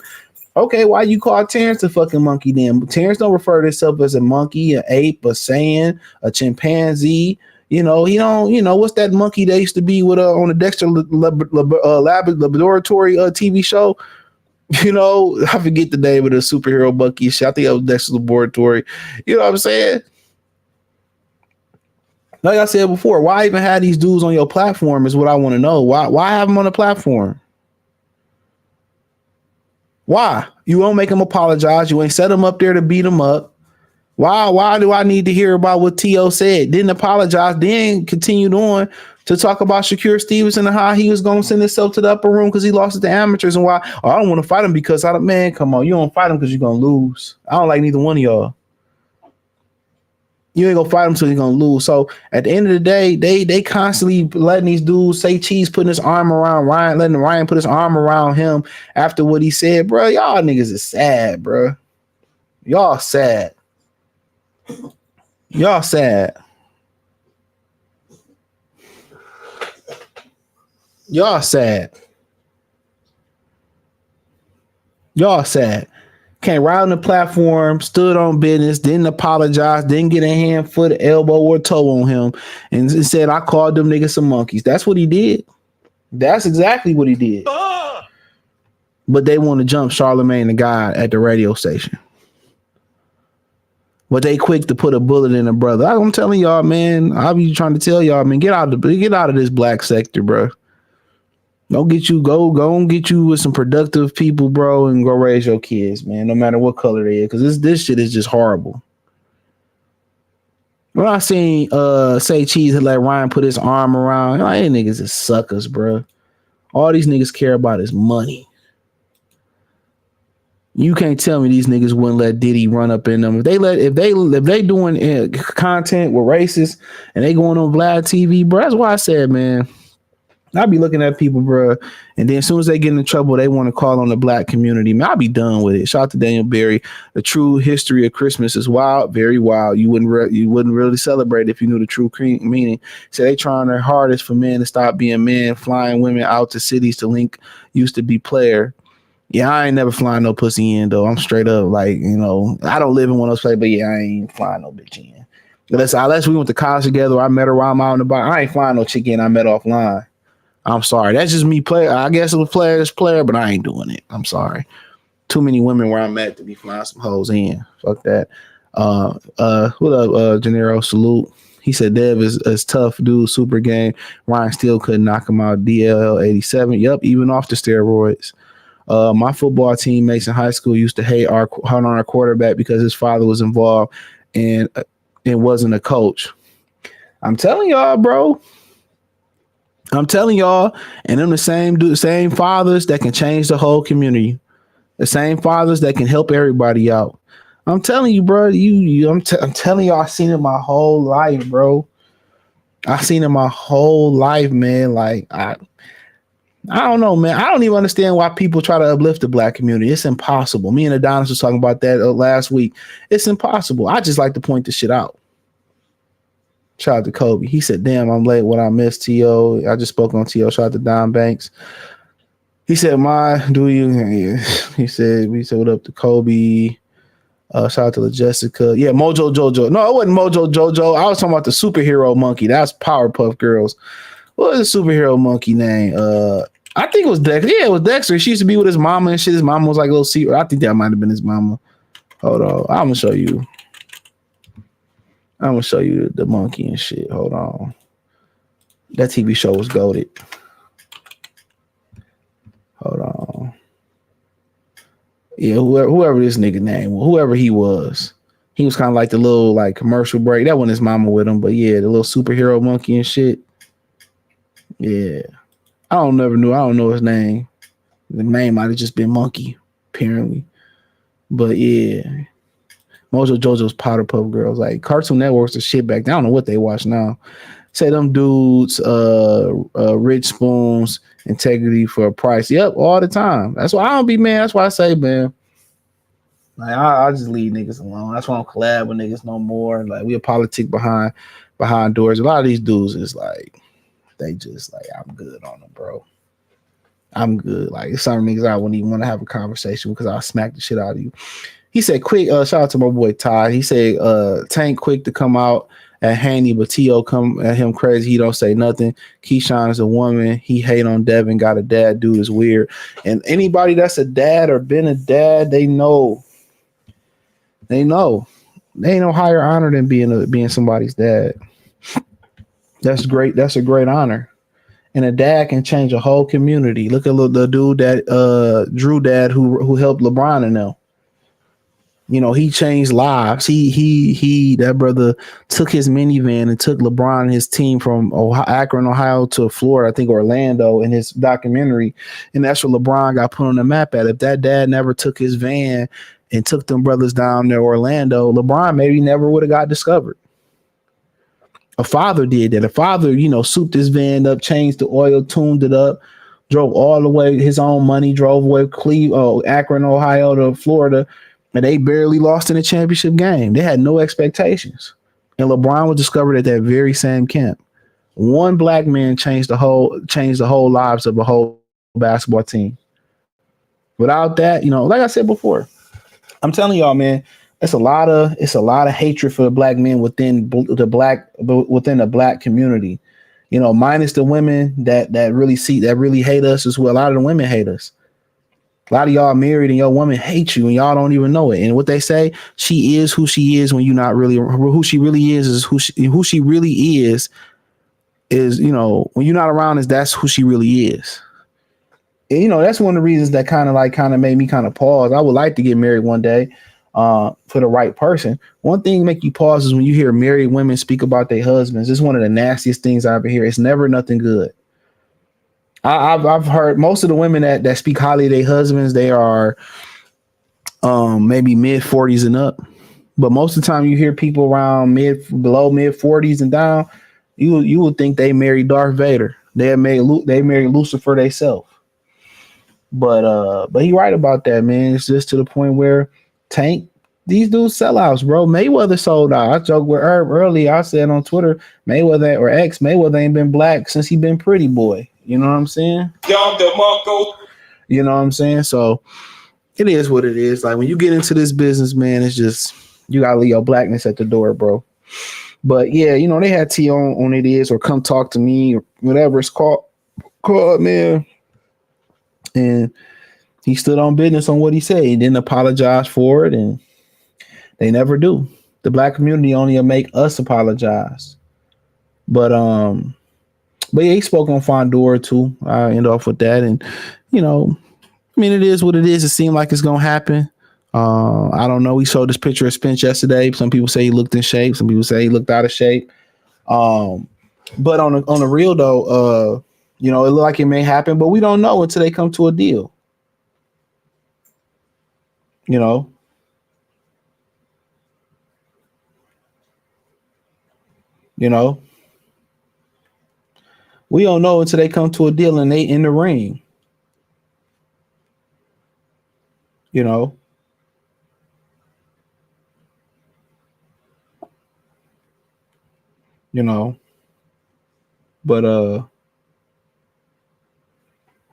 Okay, why you call Terence a fucking monkey then? Terence don't refer to himself as a monkey, an ape, a saiyan, a chimpanzee. He don't, what's that monkey they used to be with on the Dexter Laboratory TV show? I forget the name of the superhero monkey. I think that was Dexter Laboratory. You know what I'm saying? Like I said before, why even have these dudes on your platform is what I want to know. Why have them on the platform? Why? You won't make them apologize. You ain't set them up there to beat them up. Why do I need to hear about what T.O. said? Didn't apologize, then continued on to talk about Shakur Stevenson and how he was going to send himself to the upper room because he lost it to amateurs and why. Oh, I don't want to fight him because come on, you don't fight him because you're going to lose. I don't like neither one of y'all. You ain't going to fight him so you're going to lose. So at the end of the day, they constantly letting these dudes say Cheese putting his arm around Ryan, letting Ryan put his arm around him after what he said. Bro, y'all niggas is sad, bro. Y'all sad. Y'all sad. Y'all sad. Y'all sad. Came right on the platform, stood on business, didn't apologize, didn't get a hand, foot, elbow, or toe on him, and said, I called them niggas some monkeys. That's what he did. That's exactly what he did. But they want to jump Charlemagne the God at the radio station. But they quick to put a bullet in a brother. I'm telling y'all, man, I'll be trying to tell y'all, man, get out of this black sector, bro. Go and get you with some productive people, bro, and go raise your kids, man, no matter what color they is, because this shit is just horrible. When I seen Say Cheese had let Ryan put his arm around, like, hey, niggas is suckers, bro. All these niggas care about is money. You can't tell me these niggas wouldn't let Diddy run up in them. If they doing content with racists and they going on Vlad TV, bro, that's why I said, man, I be looking at people, bro, and then as soon as they get in trouble, they want to call on the black community. Man, I'll be done with it. Shout out to Daniel Berry. The true history of Christmas is wild, very wild. You wouldn't really celebrate if you knew the true meaning. So they trying their hardest for men to stop being men, flying women out to cities to link used to be player. Yeah, I ain't never flying no pussy in, though. I'm straight up like, I don't live in one of those places, but yeah, I ain't flying no bitch in. Unless we went to college together or I met her while I'm out in the bar, I ain't flying no chick in I met offline. I'm sorry. That's just me player. I guess it was player, but I ain't doing it. I'm sorry. Too many women where I'm at to be flying some hoes in. Fuck that. What up, Gennaro? Salute. He said Dev is tough, dude. Super game. Ryan still couldn't knock him out. DL 87. Yep, even off the steroids. My football teammates in high school used to hate on our quarterback because his father was involved and wasn't a coach. I'm telling y'all, bro. I'm telling y'all, and them the same fathers that can change the whole community, the same fathers that can help everybody out. I'm telling you, bro. I'm telling y'all, I seen it my whole life, bro. I seen it my whole life, man. Like I don't know, man. I don't even understand why people try to uplift the black community. It's impossible. Me and Adonis was talking about that last week. It's impossible. I just like to point the shit out. Shout out to Kobe. He said, damn, I'm late. What I missed, T.O. I just spoke on T.O. Shout out to Don Banks. He said, he said, what up to Kobe? Shout out to Jessica. Yeah, Mojo Jojo. No, it wasn't Mojo Jojo. I was talking about the superhero monkey. That's Powerpuff Girls. What was the superhero monkey name? I think it was Dexter. Yeah, it was Dexter. She used to be with his mama and shit. His mama was like a little secret. I think that might have been his mama. Hold on. I'm going to show you. I'm going to show you the monkey and shit. Hold on. That TV show was goated. Hold on. Yeah, whoever this nigga name was, whoever he was kind of like the little like commercial break. That wasn't his mama with him, but yeah, the little superhero monkey and shit. Yeah. I don't know his name. The name might have just been Monkey, apparently. But yeah. Mojo Jojo's Powerpuff Girls. Like Cartoon Network's the shit back then. I don't know what they watch now. Say them dudes, rich spoons, integrity for a price. Yep, all the time. That's why I don't be mad. That's why I say, man. Like I just leave niggas alone. That's why I don't collab with niggas no more. Like we a politic behind doors. A lot of these dudes is like, they just like, I'm good on them, bro. I'm good. Like some niggas I wouldn't even want to have a conversation because I'll smack the shit out of you. He said, quick, shout out to my boy Todd. He said, Tank quick to come out at Haney, but T.O. come at him crazy. He don't say nothing. Keyshawn is a woman. He hate on Devin. Got a dad. Dude is weird. And anybody that's a dad or been a dad, they know. They know. They ain't no higher honor than being somebody's dad. That's great. That's a great honor. And a dad can change a whole community. Look at the dude that Drew dad who helped LeBron and them. You know, he changed lives. He that brother took his minivan and took LeBron and his team from Akron, Ohio to Florida, I think Orlando, in his documentary. And that's where LeBron got put on the map at. If that dad never took his van and took them brothers down there Orlando, LeBron maybe never would have got discovered. A father did that. A father, souped his van up, changed the oil, tuned it up, drove all the way, his own money, drove away Akron, Ohio to Florida. And they barely lost in the championship game. They had no expectations. And LeBron was discovered at that very same camp. One black man changed the whole lives of a whole basketball team. Without that, like I said before, I'm telling y'all, man, it's a lot of hatred for the black men within the black community. Minus the women that really hate us as well. A lot of the women hate us. A lot of y'all married and your woman hates you and y'all don't even know it. And what they say, she is who she is when you're not really who she really is who she really is when you're not around that's who she really is. And, that's one of the reasons that kind of made me kind of pause. I would like to get married one day for the right person. One thing to make you pause is when you hear married women speak about their husbands. It's one of the nastiest things I ever hear. It's never nothing good. I've heard most of the women that speak highly of their husbands, they are maybe mid 40s and up. But most of the time you hear people around below mid 40s and down, you would think they married Darth Vader. They married Lucifer themselves. But he right about that, man. It's just to the point where Tank, these dudes sellouts, bro. Mayweather sold out. I joked with Herb earlier. I said on Twitter, Mayweather ain't been black since he been pretty boy. You know what I'm saying? You know what I'm saying? So it is what it is. Like when you get into this business, man, it's just you gotta leave your blackness at the door, bro. But yeah, they had T on it is or come talk to me or whatever it's called, man. And he stood on business on what he said. He didn't apologize for it, and they never do. The black community only make us apologize. But yeah, he spoke on Fundora too. I end off with that, and it is what it is. It seemed like it's gonna happen. I don't know. We showed this picture of Spence yesterday. Some people say he looked in shape. Some people say he looked out of shape. But on the real though, it looked like it may happen, but we don't know until they come to a deal. We don't know until they come to a deal and they in the ring.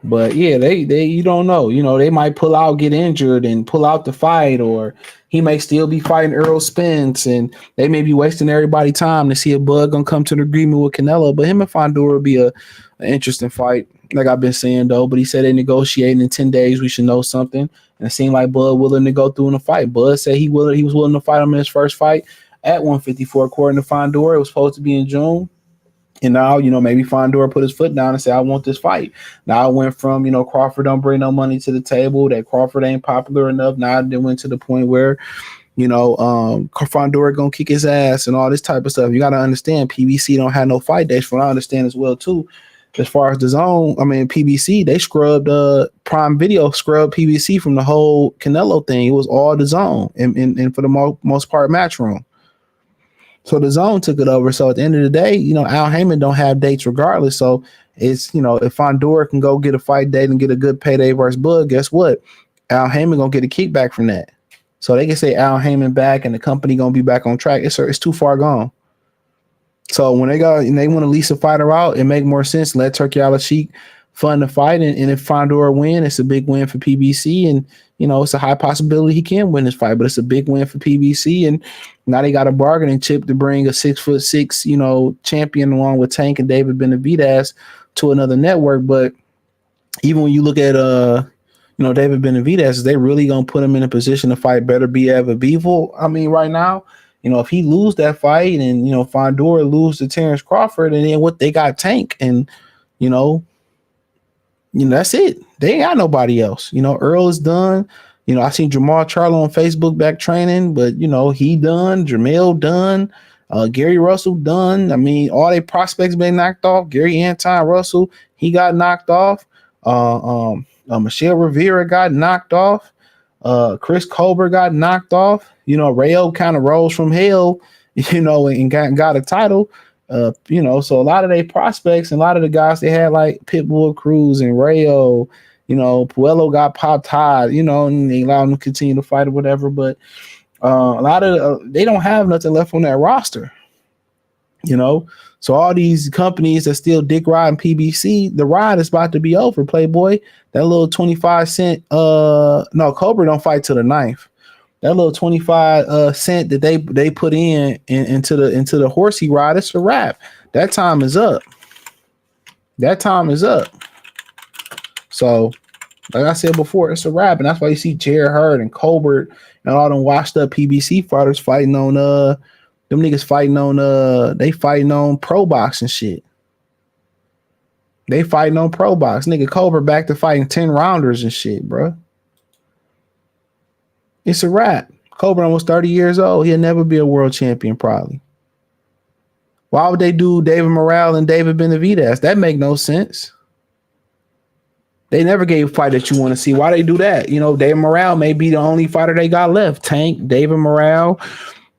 But yeah, they you don't know. They might pull out, get injured, and pull out the fight, or he may still be fighting Earl Spence, and they may be wasting everybody's time to see a Bud gonna come to an agreement with Canelo. But him and Fundora would be an interesting fight, like I've been saying though. But he said they're negotiating in 10 days. We should know something, and it seemed like Bud willing to go through in the fight. Bud said he was willing to fight him in his first fight at 154, according to Fundora. It was supposed to be in June. And now, maybe Fundora put his foot down and said, I want this fight. Now it went from, Crawford don't bring no money to the table, that Crawford ain't popular enough. Now it went to the point where, Fundora gonna kick his ass and all this type of stuff. You got to understand, PBC don't have no fight dates, from what I understand as well, too. As far as the zone, PBC, they scrubbed, Prime Video scrubbed PBC from the whole Canelo thing. It was all the zone and for the most part, Matchroom. So the zone took it over. So at the end of the day, Al Heyman don't have dates regardless. So it's, if Fundora can go get a fight date and get a good payday versus Bud, guess what? Al Heyman gonna get a kickback from that. So they can say Al Heyman back and the company gonna be back on track. It's too far gone. So when they want to lease a fighter out, it make more sense. Let Turkey Al-Sheikh fund the fight, and if Fundora win, it's a big win for PBC, and it's a high possibility he can win this fight, but it's a big win for PBC, and now they got a bargaining chip to bring a 6'6", champion along with Tank and David Benavidez to another network. But even when you look at David Benavidez, they really gonna put him in a position to fight better Biev Bivol. Right now, if he lose that fight and Fundora lose to Terence Crawford, and then what they got Tank, and that's it. They ain't got nobody else. Earl is done. I seen Jamal Charlo on Facebook back training, but he done. Jamel done. Gary Russell done. All their prospects been knocked off. Gary Anton Russell, he got knocked off. Michelle Rivera got knocked off. Chris Colbert got knocked off. Rayo kind of rose from hell, and got a title. So a lot of their prospects and a lot of the guys they had, like Pitbull Cruz and Rayo, Puello got popped high, and they allowed them to continue to fight or whatever. But a lot of they don't have nothing left on that roster. You know, so all these companies that still dick riding PBC, the ride is about to be over, Playboy. That little 25 cent, no, Cobra don't fight till the 9th. That little 25 cent that they put into the horsey ride, it's a wrap. That time is up. That time is up. So, like I said before, it's a wrap, and that's why you see Jared Hurd and Colbert and all them washed up PBC fighters fighting on them niggas fighting on they fighting on pro box and shit. They fighting on pro box. Nigga Colbert back to fighting 10 rounders and shit, bro. It's a wrap. Colbert almost 30 years old. He'll never be a world champion, probably. Why would they do David Morrell and David Benavidez? That make no sense. They never gave a fight that you want to see. Why they do that? You know, David Morrell may be the only fighter they got left. Tank, David Morrell,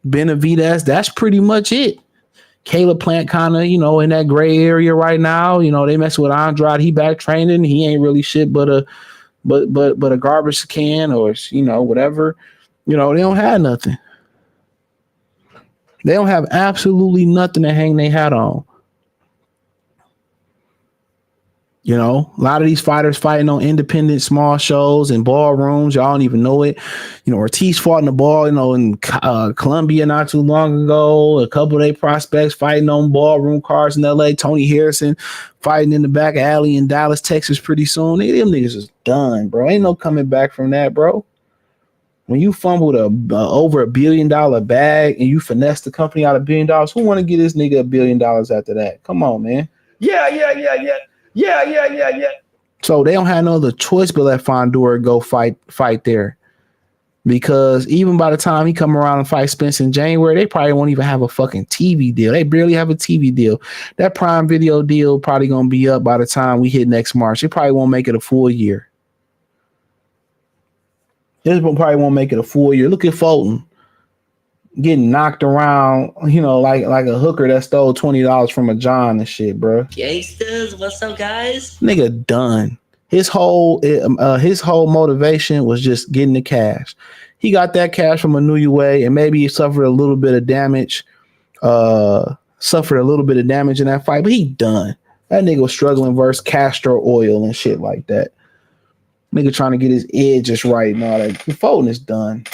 Benavidez, that's pretty much it. Caleb Plant kind of, you know, in that gray area right now. You know, they mess with Andrade. He back training. He ain't really shit but a garbage can or, you know, whatever. You know, they don't have nothing. They don't have absolutely nothing to hang their hat on. You know, a lot of these fighters fighting on independent small shows and ballrooms. Y'all don't even know it. You know, Ortiz fought in the ball, you know, in Colombia not too long ago. A couple of their prospects fighting on ballroom cars in LA. Tony Harrison fighting in the back alley in Dallas, Texas pretty soon. Them niggas is done, bro. Ain't no coming back from that, bro. When you fumbled over $1 billion bag and you finesse the company out $1 billion, who want to give this nigga $1 billion after that? Come on, man. Yeah. So they don't have no other choice but let Fundora go fight there. Because even by the time he come around and fight Spence in January, they probably won't even have a fucking TV deal. They barely have a TV deal. That Prime Video deal probably going to be up by the time we hit next March. It probably won't make it a full year. This probably won't make it a full year. Look at Fulton getting knocked around, you know, like a hooker that stole $20 from a John and shit, bro. Gangsters, what's up, guys? Nigga done. His whole motivation was just getting the cash. He got that cash from a new way, and maybe he suffered a little bit of damage. In that fight, but he done. That nigga was struggling versus castor oil and shit like that. Nigga trying to get his edges right and all that. Fulton is done.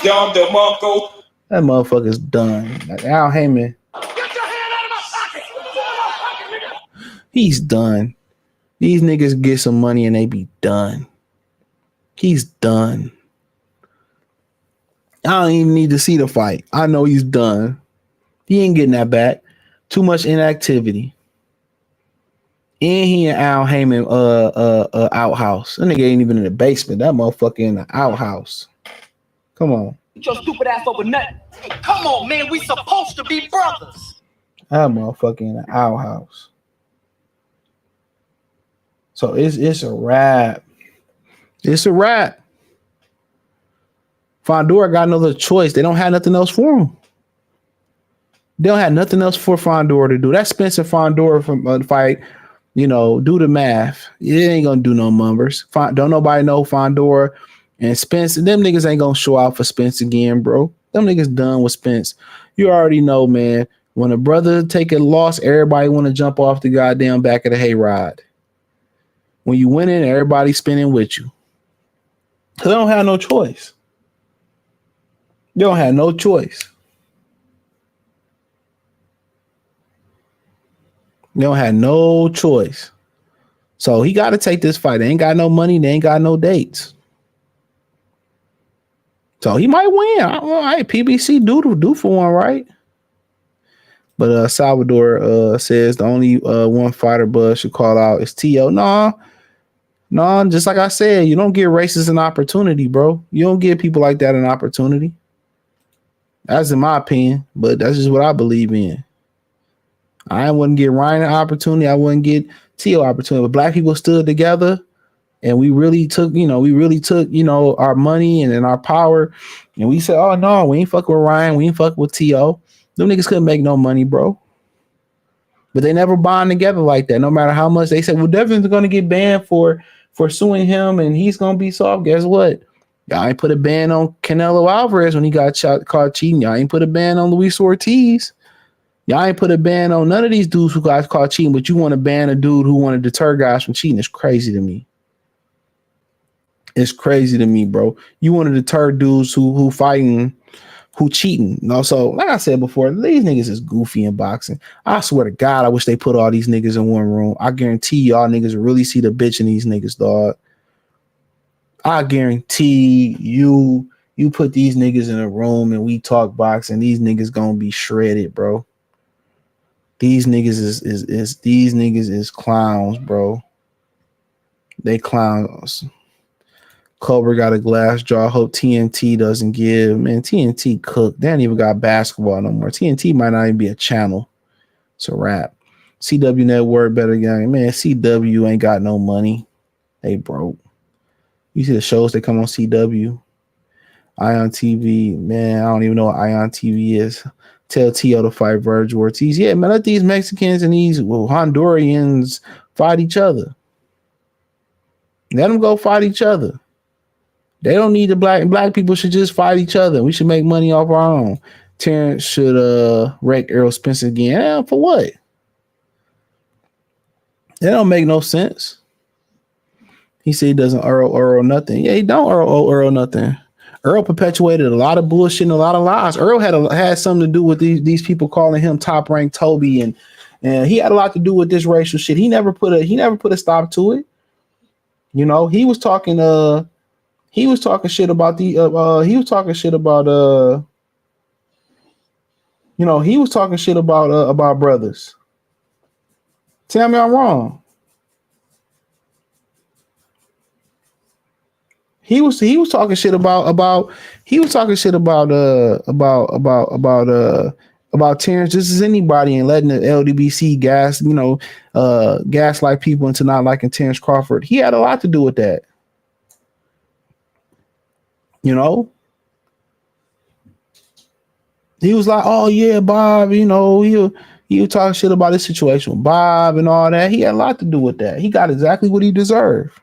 That motherfucker's done. Like Al Heyman. Get your hand out of my pocket! He's done. These niggas get some money and they be done. He's done. I don't even need to see the fight. I know he's done. He ain't getting that back. Too much inactivity. And he and Al Heyman outhouse. That nigga ain't even in the basement. That motherfucker in the outhouse. Come on. Get your stupid ass over nothing. Hey, come on, man. We supposed to be brothers. That motherfucker in the outhouse. So it's a wrap. It's a wrap. Fundora got no other choice. They don't have nothing else for him. They don't have nothing else for Fundora to do. That Spencer Fundora from fight, you know, do the math. It ain't gonna do no numbers. Don't nobody know Fundora and Spence. Them niggas ain't gonna show out for Spence again, bro. Them niggas done with Spence. You already know, man. When a brother take a loss, everybody want to jump off the goddamn back of the hayride. When you winning, everybody spinning with you. They don't have no choice. They don't have no choice. They don't have no choice. So he got to take this fight. They ain't got no money. They ain't got no dates. So he might win. All right, PBC do for one, right? But Salvador says the only one fighter Buzz should call out is T.O. No, just like I said, you don't give racists an opportunity, bro. You don't give people like that an opportunity. That's in my opinion, but that's just what I believe in. I wouldn't get Ryan an opportunity. I wouldn't get T.O. opportunity. But black people stood together and we really took, our money and our power. And we said, oh, no, we ain't fucking with Ryan. We ain't fucking with T.O. Them niggas couldn't make no money, bro. But they never bond together like that. No matter how much they said, well, Devin's going to get banned for suing him and he's going to be soft. Guess what? Y'all ain't put a ban on Canelo Alvarez when he got caught cheating. Y'all ain't put a ban on Luis Ortiz. Y'all ain't put a ban on none of these dudes who guys caught cheating, but you want to ban a dude who want to deter guys from cheating. It's crazy to me. It's crazy to me, bro. You want to deter dudes who fighting, who cheating. You know, so like I said before, these niggas is goofy in boxing. I swear to God, I wish they put all these niggas in one room. I guarantee y'all niggas really see the bitch in these niggas, dog. I guarantee you put these niggas in a room and we talk boxing, these niggas gonna be shredded, bro. These niggas is clowns, bro. They clowns. Cobra got a glass jaw. Hope TNT doesn't give. Man, TNT cooked. They ain't even got basketball no more. TNT might not even be a channel. It's a wrap. CW Network better gang. Man, CW ain't got no money. They broke. You see the shows that come on CW. Ion TV. Man, I don't even know what Ion TV is. Tell T.O. to fight Virgil Ortiz. Yeah, man, let these Mexicans and these Hondurans fight each other. Let them go fight each other. They don't need the black people should just fight each other. We should make money off our own. Terrence should wreck Errol Spence again. Yeah, for what? That don't make no sense. He said he doesn't Earl nothing. Yeah, he don't Earl nothing. Earl perpetuated a lot of bullshit and a lot of lies. Earl had something to do with these people calling him top ranked Toby, and he had a lot to do with this racial shit. He never put a stop to it. You know, he was talking shit about about brothers. Tell me I'm wrong. He was talking shit about Terrence just as anybody, and letting the LDBC gaslight people into not liking Terence Crawford. He had a lot to do with that. You know? He was like, oh yeah, Bob, you know, he was talking shit about his situation with Bob and all that. He had a lot to do with that. He got exactly what he deserved.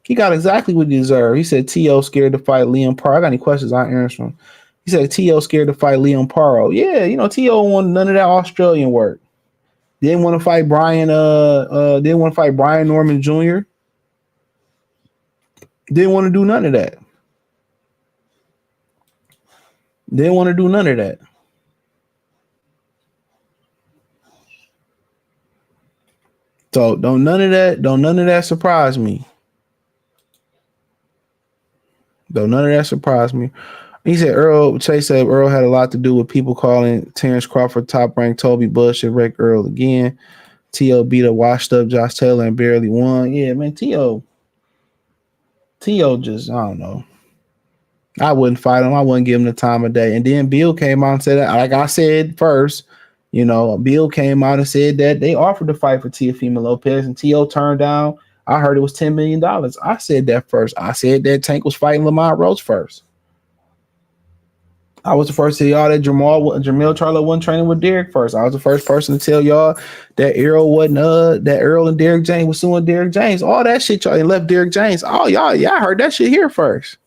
He said T.O. scared to fight Liam Paro. I got any questions? I answer them. He said T.O. scared to fight Liam Paro. Yeah, you know, T.O. wanted none of that Australian work. Didn't want to fight Brian Norman Jr. Didn't want to do none of that. So don't none of that surprise me. He said Chase said Earl had a lot to do with people calling Terence Crawford top ranked Toby Bush should wreck Earl again. T.O. beat a washed up Josh Taylor and barely won. Yeah, man, T.O. just, I don't know. I wouldn't fight him. I wouldn't give him the time of day. And then Bill came out and said that, like I said first, you know, Bill came out and said that they offered to fight for Teofimo Lopez and T.O. turned down. I heard it was $10 million. I said that first. I said that Tank was fighting Lamont Roach first. I was the first to tell y'all that Jamil Charlo wasn't training with Derek first. I was the first person to tell y'all that Errol and Derek James was suing Derek James. All that shit y'all left Derek James. Oh, y'all, yeah, I heard that shit here first.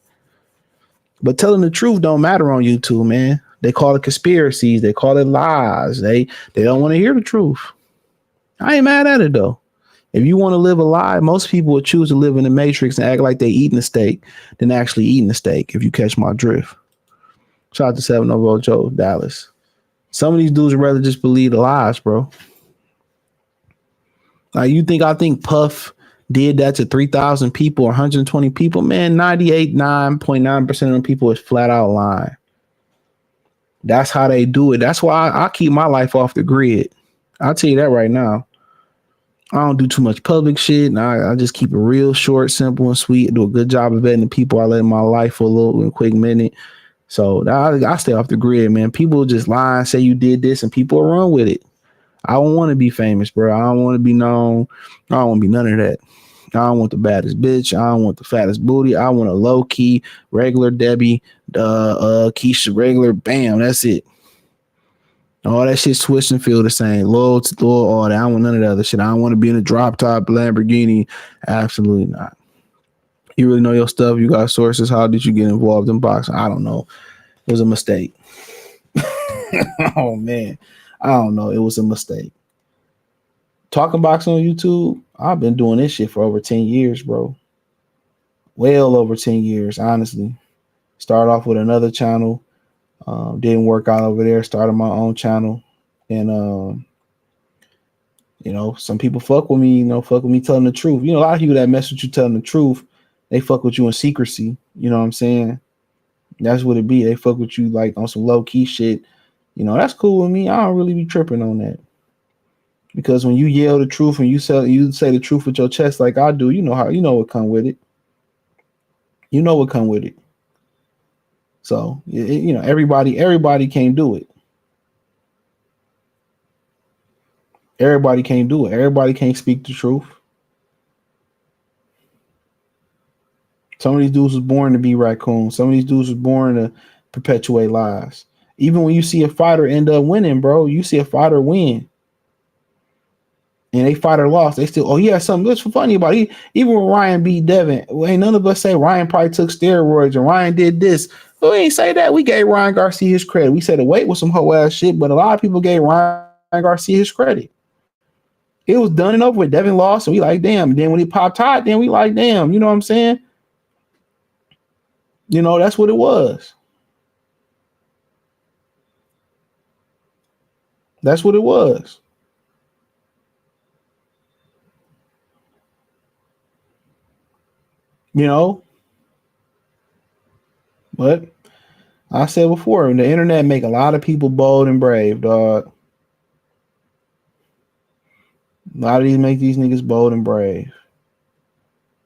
But telling the truth don't matter on YouTube, man. They call it conspiracies. They call it lies. They don't want to hear the truth. I ain't mad at it though. If you want to live a lie, most people would choose to live in the Matrix and act like they eating a steak than actually eating a steak, if you catch my drift. Shout out to 7-0 Joe Dallas. Some of these dudes would rather just believe the lies, bro. Like, I think Puff did that to 3,000 people or 120 people? Man, 9.9% of them people is flat out lying. That's how they do it. That's why I keep my life off the grid. I'll tell you that right now. I don't do too much public shit. And I just keep it real short, simple, and sweet. I do a good job of vetting the people I let in my life for a little quick minute. So I stay off the grid, man. People just lie and say you did this, and people run with it. I don't want to be famous, bro. I don't want to be known. I don't want to be none of that. I don't want the baddest bitch. I don't want the fattest booty. I want a low key, regular Debbie, Keisha, regular. Bam, that's it. All that shit switch and feel the same. Loyal, all that. I don't want none of that other shit. I don't want to be in a drop top Lamborghini. Absolutely not. You really know your stuff. You got sources. How did you get involved in boxing? I don't know. It was a mistake. Oh man, I don't know. It was a mistake. Talking boxing on YouTube, I've been doing this shit for over 10 years, bro. Well over 10 years, honestly. Started off with another channel. Didn't work out over there. Started my own channel. And, some people fuck with me, fuck with me telling the truth. A lot of people that mess with you telling the truth, they fuck with you in secrecy. You know what I'm saying? That's what it be. They fuck with you like on some low key shit. That's cool with me. I don't really be tripping on that. Because when you yell the truth and you say the truth with your chest like I do, you know what come with it. You know what come with it. So everybody can't do it. Everybody can't do it. Everybody can't speak the truth. Some of these dudes was born to be raccoons. Some of these dudes was born to perpetuate lies. Even when you see a fighter end up winning, bro, you see a fighter win. And a fighter lost. They still, he has something that's funny about it. Even when Ryan beat Devin, ain't none of us say Ryan probably took steroids and Ryan did this. We ain't say that. We gave Ryan Garcia his credit. We said the weight was some whole ass shit, but a lot of people gave Ryan Garcia his credit. It was done and over with. Devin lost, and we like, damn. And then when he popped hot, then we like, damn. You know what I'm saying? That's what it was. That's what it was. But I said before, the internet make a lot of people bold and brave, dog. A lot of these make these niggas bold and brave.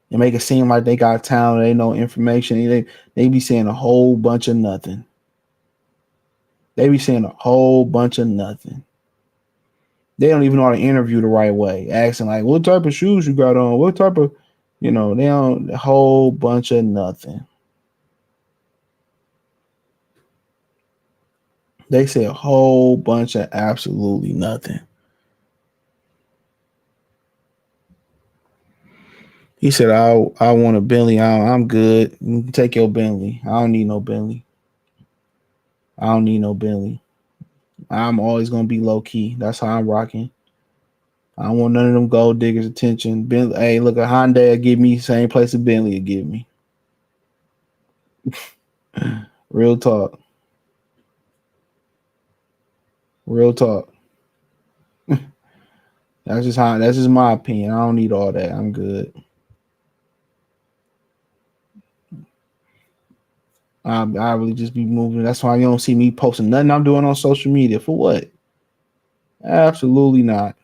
They make it seem like they got talent, they know information. They be saying a whole bunch of nothing. They be saying a whole bunch of nothing. They don't even know how to interview the right way. Asking like, what type of shoes you got on? What type of, they don't, a whole bunch of nothing. They say a whole bunch of absolutely nothing. He said, I want a Bentley. I'm good. You can take your Bentley. I don't need no Bentley. I don't need no Bentley. I'm always going to be low key. That's how I'm rocking. I don't want none of them gold diggers' attention. Bentley, hey, look, a Hyundai will give me the same place a Bentley will give me. Real talk. Real talk. That's just my opinion. I don't need all that. I'm good. I really just be moving. That's why you don't see me posting nothing I'm doing on social media. For what? Absolutely not.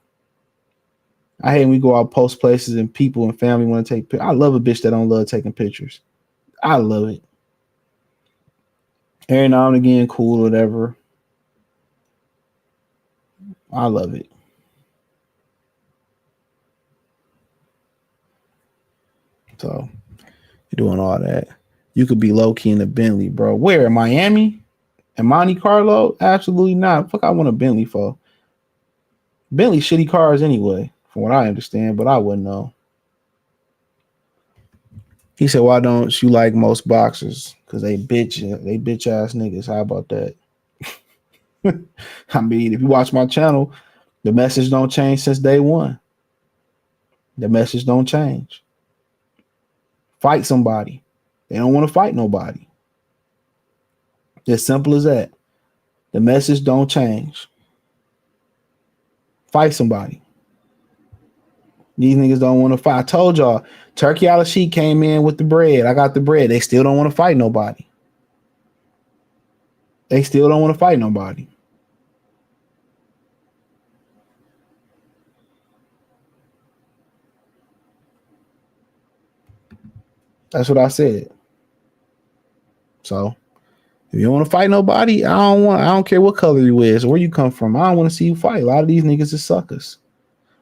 I hate when we go out post places and people and family want to take pictures. I love a bitch that don't love taking pictures. I love it. Every now and again, cool, whatever. I love it. So you're doing all that. You could be low key in a Bentley, bro. Where? In Miami? In Monte Carlo? Absolutely not. Fuck, I want a Bentley for. Bentley shitty cars anyway, from what I understand, but I wouldn't know. He said, why don't you like most boxers? Because they bitch ass niggas. How about that? I mean, if you watch my channel, the message don't change since day one. The message don't change. Fight somebody. They don't want to fight nobody. As simple as that. The message don't change. Fight somebody. These niggas don't want to fight. I told y'all, Turkey Ala Sheik came in with the bread. I got the bread. They still don't want to fight nobody. They still don't want to fight nobody. That's what I said. So if you don't want to fight nobody, I don't care what color you is or where you come from. I don't want to see you fight. A lot of these niggas is suckers.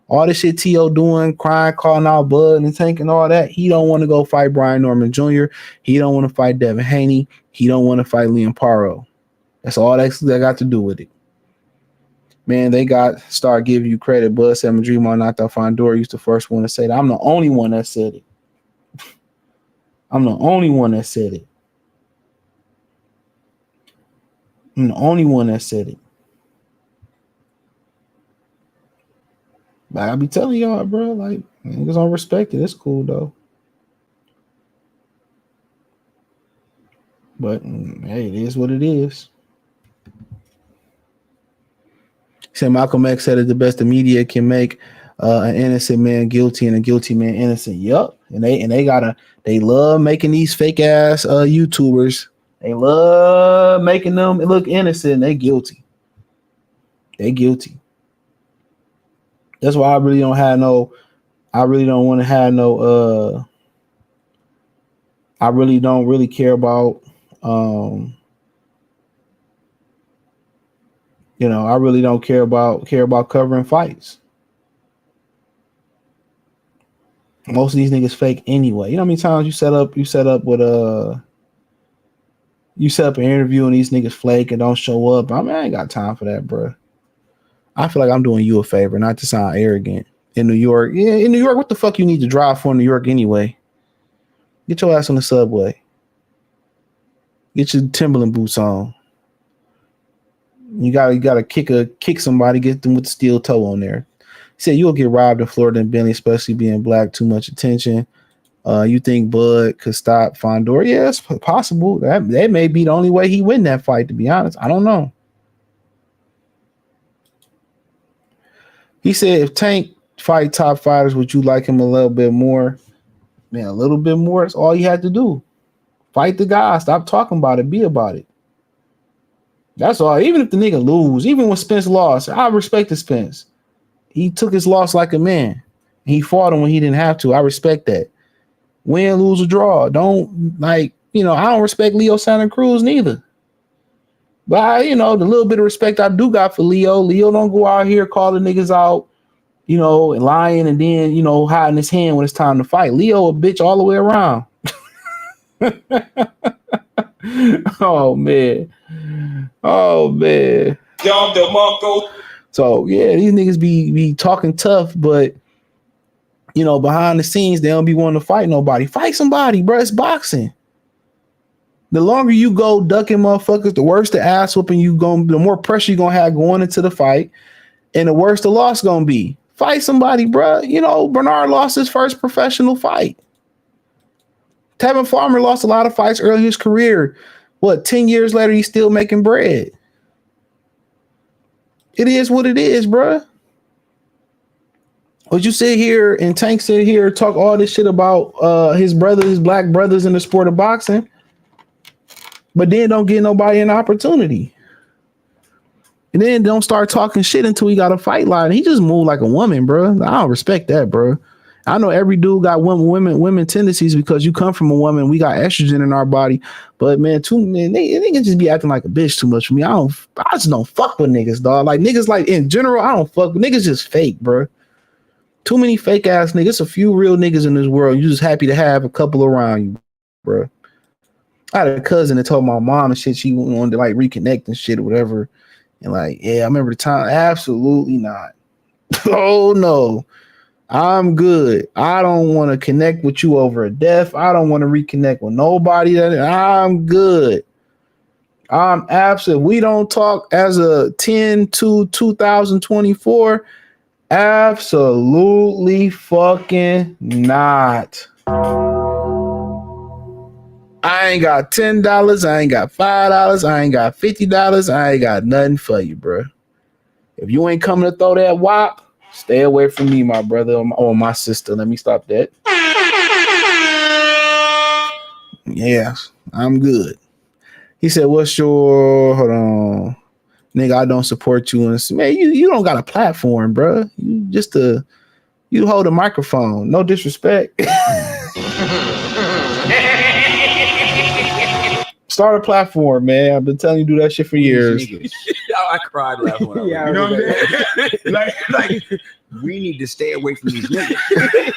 All this shit T.O. doing, crying, calling out Bud and Tank and all that. He don't want to go fight Brian Norman Jr. He don't want to fight Devin Haney. He don't want to fight Liam Paro. That's all that got to do with it. Man, they start giving you credit. Bud said Dream knocked out Fundora. Used the first one to say that. I'm the only one that said it. I'm the only one that said it. I'm the only one that said it. Like I be telling y'all, bro, like niggas don't respect it. It's cool though. But hey, it is what it is. Said Malcolm X said it the best the media can make an innocent man guilty and a guilty man innocent. Yup. And they love making these fake ass YouTubers. They love making them look innocent. They guilty. They guilty. That's why I really don't want to have no I really don't really care about I really don't care about covering fights. Most of these niggas fake anyway. You know how many times you set up an interview and these niggas flake and don't show up. I mean, I ain't got time for that, bro. I feel like I'm doing you a favor, not to sound arrogant. In New York, what the fuck you need to drive for in New York anyway? Get your ass on the subway. Get your Timberland boots on. You gotta kick somebody, get them with the steel toe on there. He said you'll get robbed in Florida and Bentley, especially being black. Too much attention. You think Bud could stop Fundora? Yeah, it's possible. That may be the only way he win that fight, to be honest. I don't know. He said if Tank fight top fighters, would you like him a little bit more? Man, a little bit more. That's all you had to do. Fight the guy. Stop talking about it. Be about it. That's all. Even if the nigga lose, even when Spence lost, I respected Spence. He took his loss like a man. He fought him when he didn't have to. I respect that. Win, lose, or draw. Don't I don't respect Leo Santa Cruz neither. But the little bit of respect I do got for Leo don't go out here calling niggas out, and lying and then, hiding his hand when it's time to fight. Leo a bitch all the way around. Oh man. So yeah, these niggas be talking tough, but behind the scenes they don't be wanting to fight nobody. Fight somebody, bro. It's boxing. The longer you go ducking motherfuckers, the worse the ass whooping the more pressure you're gonna have going into the fight, and the worse the loss gonna be. Fight somebody, bro. Bernard lost his first professional fight. Tevin Farmer lost a lot of fights early in his career. 10 years later, he's still making bread. It is what it is, bruh. Would you sit here and Tank sit here talk all this shit about his black brothers in the sport of boxing, but then don't give nobody an opportunity? And then don't start talking shit until he got a fight line. He just moved like a woman, bro. I don't respect that, bro. I know every dude got women tendencies because you come from a woman. We got estrogen in our body, but man, they can just be acting like a bitch too much for me. I just don't fuck with niggas, dog. Like niggas, like in general, I don't fuck with niggas. Just fake, bro. Too many fake ass niggas. It's a few real niggas in this world. You just happy to have a couple around you, bro. I had a cousin that told my mom and shit she wanted to like reconnect and shit or whatever, and like, yeah, I remember the time. Absolutely not. Oh no. I'm good. I don't want to connect with you over a death. I don't want to reconnect with nobody. I'm good. I'm absent. We don't talk as a 10/2/2024. Absolutely fucking not. I ain't got $10. I ain't got $5. I ain't got $50. I ain't got nothing for you, bro. If you ain't coming to throw that wop, stay away from me, my brother or my sister. Let me stop that. Yeah, I'm good. He said, hold on. Nigga, I don't support you. And man, you don't got a platform, bro. You hold a microphone. No disrespect. Start a platform, man. I've been telling you to do that shit for years. I cried laughing when I read it. You know what I'm saying? like we need to stay away from these niggas.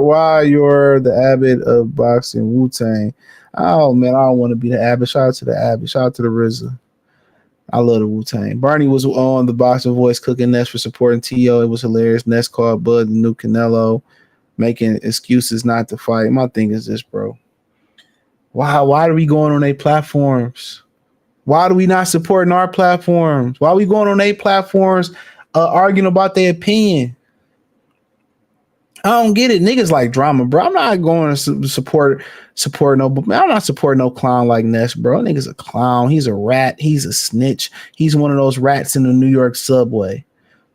Why you're the Abbott of boxing, Wu-Tang? Oh man, I don't want to be the Abbott. Shout out to the Abbott. Shout out to the RZA. I love the Wu-Tang. Barney was on the Boxing Voice cooking Ness for supporting T.O. It was hilarious. Ness called Bud the new Canelo, making excuses not to fight. My thing is this, bro. Why are we going on their platforms? Why do we not supporting our platforms? Why are we going on their platforms arguing about their opinion. I don't get it. Niggas like drama, bro. I'm not going to support no. I'm not supporting no clown like Ness, bro. Nigga's a clown. He's a rat. He's a snitch. He's one of those rats in the New York subway.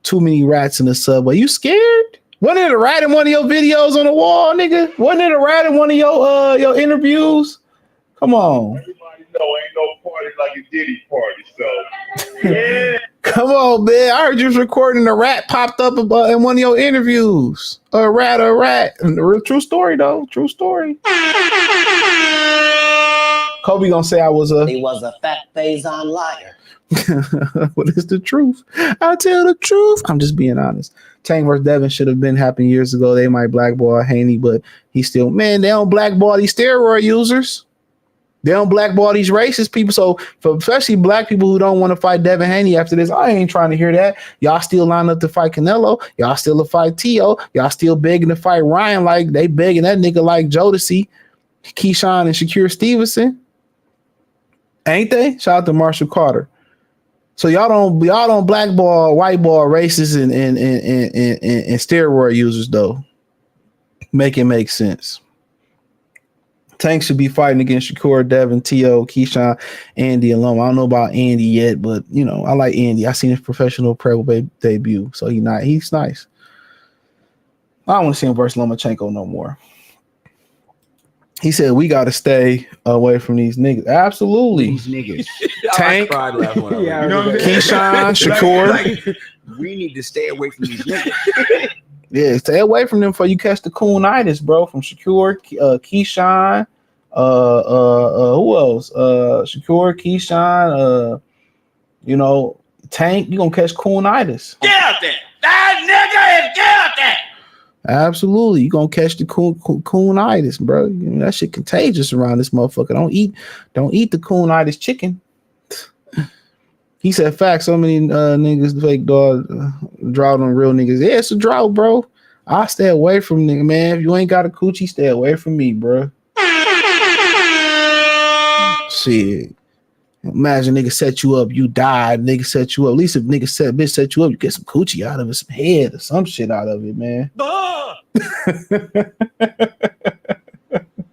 Too many rats in the subway. You scared? Wasn't it a rat in one of your videos on the wall, nigga? Wasn't it a rat in one of your interviews? Come on. Everybody know ain't no party like a Diddy party, so yeah. Come on, man. I heard you was recording a rat popped up in one of your interviews. A rat. True story, though. True story. Kobe gonna say he was a fat Faison liar. What is the truth? I'll tell the truth. I'm just being honest. Tank versus Devin should have been happening years ago. They might blackball Haney, but he still, man, they don't blackball these steroid users. They don't blackball these racist people. So for especially black people who don't want to fight Devin Haney after this, I ain't trying to hear that. Y'all still line up to fight Canelo. Y'all still to fight Teo. Y'all still begging to fight Ryan like they begging that nigga like Jodeci, Keyshawn, and Shakur Stevenson. Ain't they? Shout out to Marshall Carter. So y'all don't blackball, whiteball racists and steroid users though. Make it make sense. Tank should be fighting against Shakur, Devin, Teo, Keyshawn, Andy, and Loma. I don't know about Andy yet, but you know, I like Andy. I seen his professional debut, so he's nice. I don't want to see him versus Lomachenko no more. He said we got to stay away from these niggas. Absolutely, these niggas. Tank, yeah, you know what Keyshawn, Shakur. We need to stay away from these niggas. Yeah, stay away from them before you catch the coonitis, bro. From Shakur, Keyshawn, who else? Shakur, Keyshawn, you know, Tank. You gonna catch coonitis? Get out there! That nigga is get out there! Absolutely, you gonna catch the coonitis, bro. You know, that shit contagious around this motherfucker. Don't eat the coonitis chicken. He said, "Facts. So many niggas fake dog drought on real niggas. Yeah, it's a drought, bro. I stay away from nigga, man. If you ain't got a coochie, stay away from me, bro. Shit. Imagine nigga set you up, you died. Nigga set you up. At least if bitch set you up, you get some coochie out of it, some head or some shit out of it, man.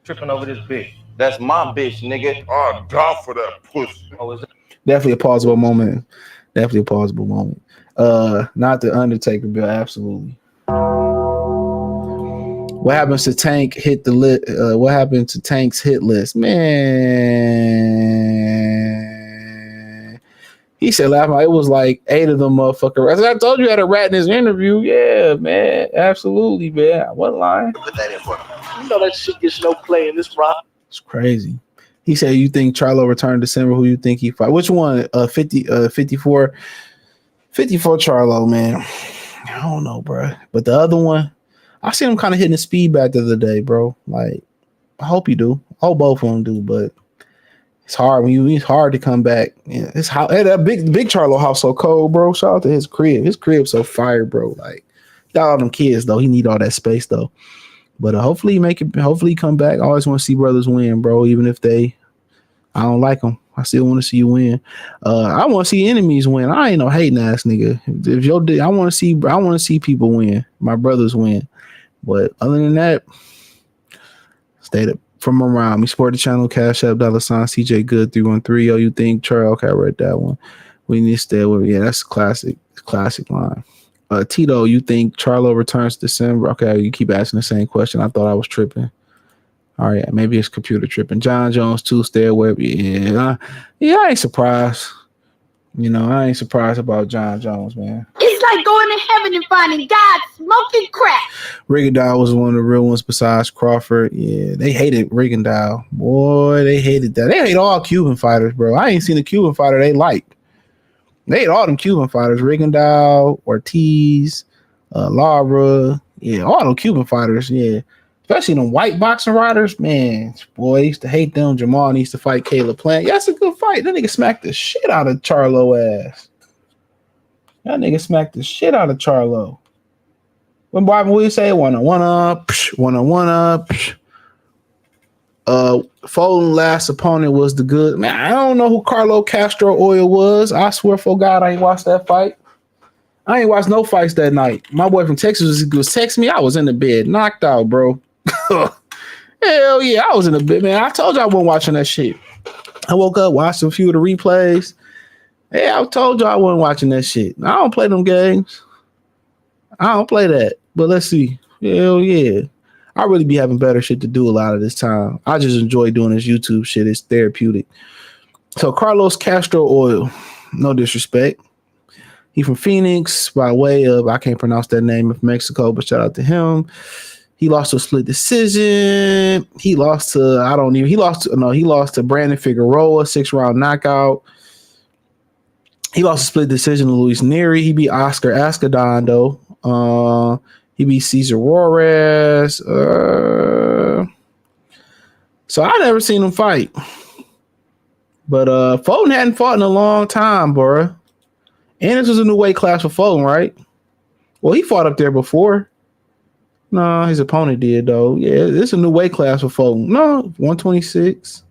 Tripping over this bitch. That's my bitch, nigga. I'll die for that pussy. Oh, is it? Definitely a plausible moment. Not the Undertaker, Bill. Absolutely. What happens to Tank hit the list? What happened to Tank's hit list? Man. He said last night it was like 8 of them motherfuckers. I told you I had a rat in his interview. Yeah, man. Absolutely, man. I wasn't lying. Put that in for me. You know that shit gets no play in this rock. It's crazy. He said, you think Charlo returned December? Who you think he fight? Which one? 54 Charlo, man. I don't know, bro. But the other one, I seen him kind of hitting the speed back the other day, bro. Like, I hope you do. I hope both of them do, but it's hard it's hard to come back. Yeah, it's how that big Charlo house so cold, bro. Shout out to his crib. His crib so fire, bro. Like, got all them kids though. He need all that space though. But hopefully you make it. Hopefully you come back. I always want to see brothers win, bro. Even if I don't like them, I still want to see you win. I want to see enemies win. I ain't no hating ass nigga. I want to see people win. My brothers win. But other than that, stay from around me. Support the channel. Cash App $sign CJ Good 313. Yo, you think Charles? Okay, I read that one. We need to stay with. Yeah, that's a classic line. Tito, you think Charlo returns December? Okay, you keep asking the same question. I thought I was tripping. All right, maybe it's computer tripping. John Jones too. Stay away. Yeah, I ain't surprised. You know, I ain't surprised about John Jones, man. It's like going to heaven and finding God smoking crack. Rigondeaux was one of the real ones besides Crawford. Yeah, they hated Rigondeaux. Boy, they hated that. They hate all Cuban fighters, bro. I ain't seen a Cuban fighter they liked. They hate all them Cuban fighters. Rigondeaux, Ortiz, Lara. Yeah, all them Cuban fighters, yeah. Especially them white boxing riders, man. Boy, I used to hate them. Jamal used to fight Caleb Plant. Yeah, that's a good fight. That nigga smacked the shit out of Charlo ass. That nigga smacked the shit out of Charlo. When Bobby Williams say 1-on-1 up, 1-on-1 up. Foden last opponent was the good man. I don't know who Carlo Castro Oil was. I swear for God, I ain't watched that fight. I ain't watched no fights that night. My boy from Texas was texting me. I was in the bed, knocked out, bro. Hell yeah, I was in the bed, man. I told you I wasn't watching that shit. I woke up, watched a few of the replays. Yeah, I told you I wasn't watching that shit. I don't play them games. I don't play that. But let's see. Hell yeah. I really be having better shit to do a lot of this time. I just enjoy doing this YouTube shit. It's therapeutic. So Carlos Castro Oil, no disrespect. He from Phoenix by way of, I can't pronounce that name of Mexico, but shout out to him. He lost to a split decision. He lost to Brandon Figueroa, 6-round knockout. He lost a split decision to Luis Neri. He beat Oscar Escadando. He beat Cesar Juarez. So I never seen him fight. But Fulton hadn't fought in a long time, bro. And this was a new weight class for Fulton, right? Well, he fought up there before. No, his opponent did, though. Yeah, this is a new weight class for Fulton. No, 126.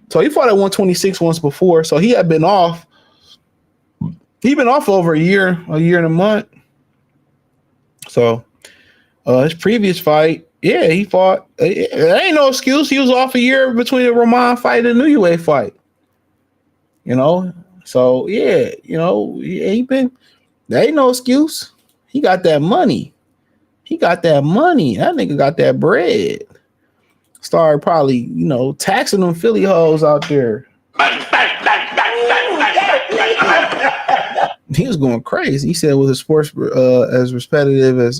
So he fought at 126 once before. So he had been off. He'd been off over a year and a month. So his previous fight, yeah, he fought. There ain't no excuse. He was off a year between the Roman fight and the New Way fight. You know? So, yeah, you know, there ain't no excuse. He got that money. That nigga got that bread. Started probably, you know, taxing them Philly hoes out there. He was going crazy. He said with a sports as repetitive as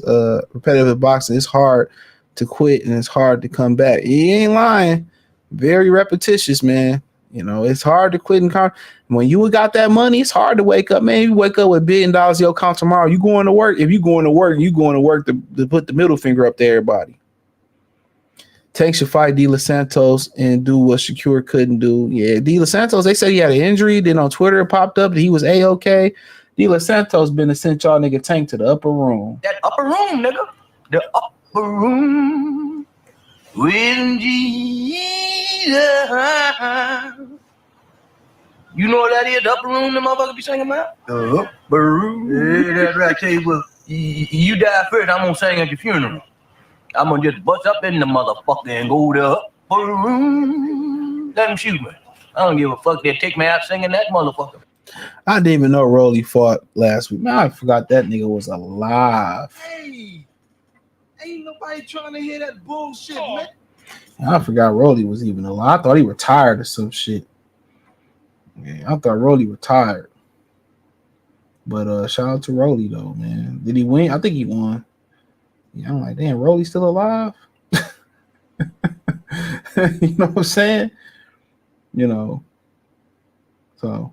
boxing, it's hard to quit and it's hard to come back. He ain't lying. Very repetitious, man. You know, it's hard to quit and when you got that money, it's hard to wake up, man. You wake up with $1 billion in your account tomorrow. You going to work. If you going to work to put the middle finger up to everybody. Tank should fight De Los Santos and do what Shakur couldn't do. Yeah, De Los Santos, they said he had an injury. Then on Twitter it popped up that he was A-OK. De Los Santos been to send y'all nigga Tank to the upper room. That upper room, nigga. The upper room with Jesus. You know what that is? The upper room the motherfucker be singing about? The upper room. Yeah, that's right. Tell you what, you die first, I'm gonna sing at your funeral. I'm gonna just bust up in the motherfucker and go to the upper room. Let him shoot me. I don't give a fuck. They'll take me out singing that motherfucker. I didn't even know Rolly fought last week. Man, I forgot that nigga was alive. Hey, ain't nobody trying to hear that bullshit, man. I forgot Rolly was even alive. I thought he retired or some shit. Yeah, I thought Rolly retired. But shout out to Rolly though, man. Did he win? I think he won. Yeah, I'm like, damn, Rolly still alive? You know what I'm saying? You know. So,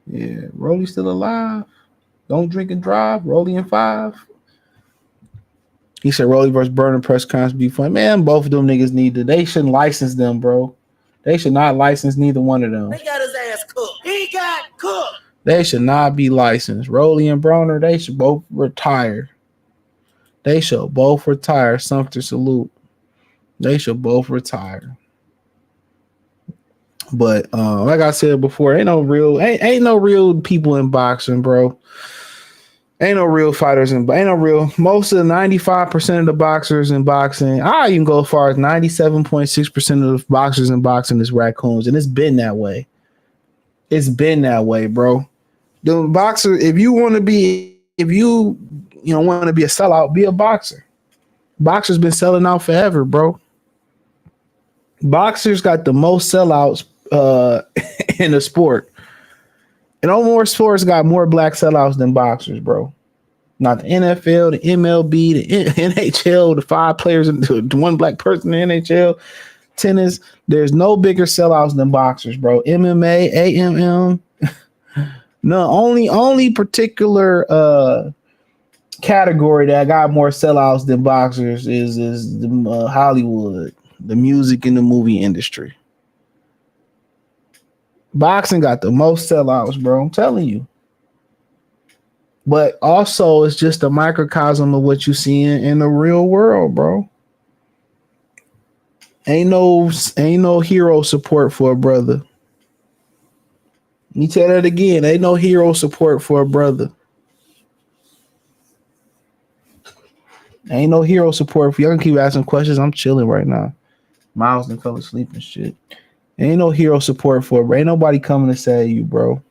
yeah, Rolly still alive. Don't drink and drive. Rolly in 5. He said Rolly versus Burner press conference be fun. Man, both of them niggas they shouldn't license them, bro. They should not license neither one of them. They got his ass cooked. He got cooked. They should not be licensed. Rolly and Broner, they should both retire. Sumter salute. They should both retire. But like I said before, ain't no real people in boxing, bro. Ain't no real fighters most of the 95% of the boxers in boxing, I even go as far as 97.6% of the boxers in boxing is raccoons, and it's been that way. It's been that way, bro. The boxer, if you want to be a sellout, be a boxer. Boxers been selling out forever, bro. Boxers got the most sellouts in the sport. And all more sports got more black sellouts than boxers, bro. Not the NFL, the MLB, the NHL, the 5 players, the 1 black person in the NHL, tennis. There's no bigger sellouts than boxers, bro. MMA, AMM. No, only particular category that got more sellouts than boxers is the Hollywood, the music and the movie industry. Boxing got the most sellouts, bro. I'm telling you. But also, it's just a microcosm of what you see in the real world, bro. Ain't no hero support for a brother. Let me tell that again. Ain't no hero support for a brother. Ain't no hero support. If y'all can keep asking questions, I'm chilling right now. Miles and fell asleep and shit. Ain't no hero support for it, bro. Ain't nobody coming to save you, bro.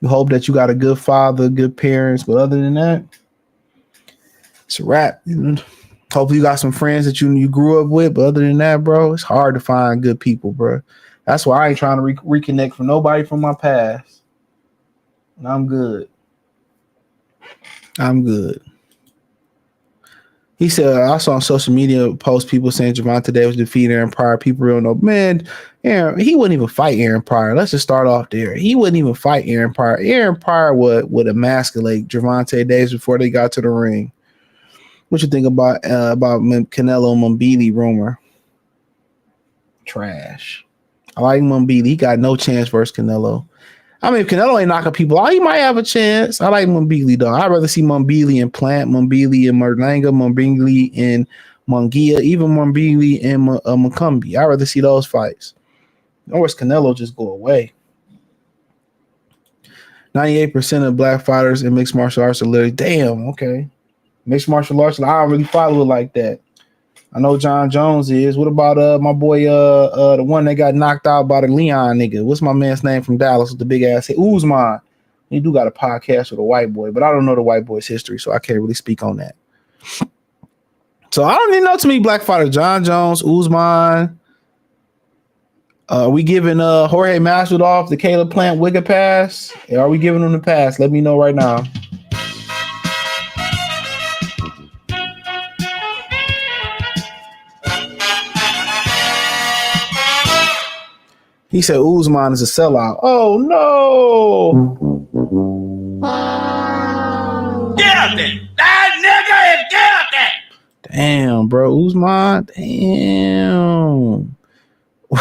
You hope that you got a good father, good parents, but other than that, it's a wrap. Hopefully you got some friends that you grew up with, but other than that, bro, it's hard to find good people, bro. That's why I ain't trying to reconnect from nobody from my past. And I'm good. He said, I saw on social media posts people saying Gervonta Davis defeated Aaron Pryor. People don't know. Man, Aaron, he wouldn't even fight Aaron Pryor. Let's just start off there. He wouldn't even fight Aaron Pryor. Aaron Pryor would emasculate Gervonta Davis before they got to the ring. What you think about Canelo Mbili rumor? Trash. I like Mbili. He got no chance versus Canelo. I mean, if Canelo ain't knocking people out, he might have a chance. I like Mbili, though. I'd rather see Mbili and Plant, Mbili and Merlanga, Mbili and Mungia, even Mbili and Mukumbi. I'd rather see those fights. Or is Canelo just go away? 98% of black fighters in mixed martial arts are literally, damn, okay. Mixed martial arts, I don't really follow it like that. I know John Jones is. What about my boy, the one that got knocked out by the Leon nigga? What's my man's name from Dallas with the big ass head? Usman. He do got a podcast with a white boy, but I don't know the white boy's history, so I can't really speak on that. So I don't even know too many black fighters. John Jones, Usman. Are we giving Jorge Masvidal the Caleb Plant Wigger pass? Are we giving him the pass? Let me know right now. He said Usman is a sellout. Oh, no. Get out there. That nigga is get out there. Damn, bro. Usman. Damn.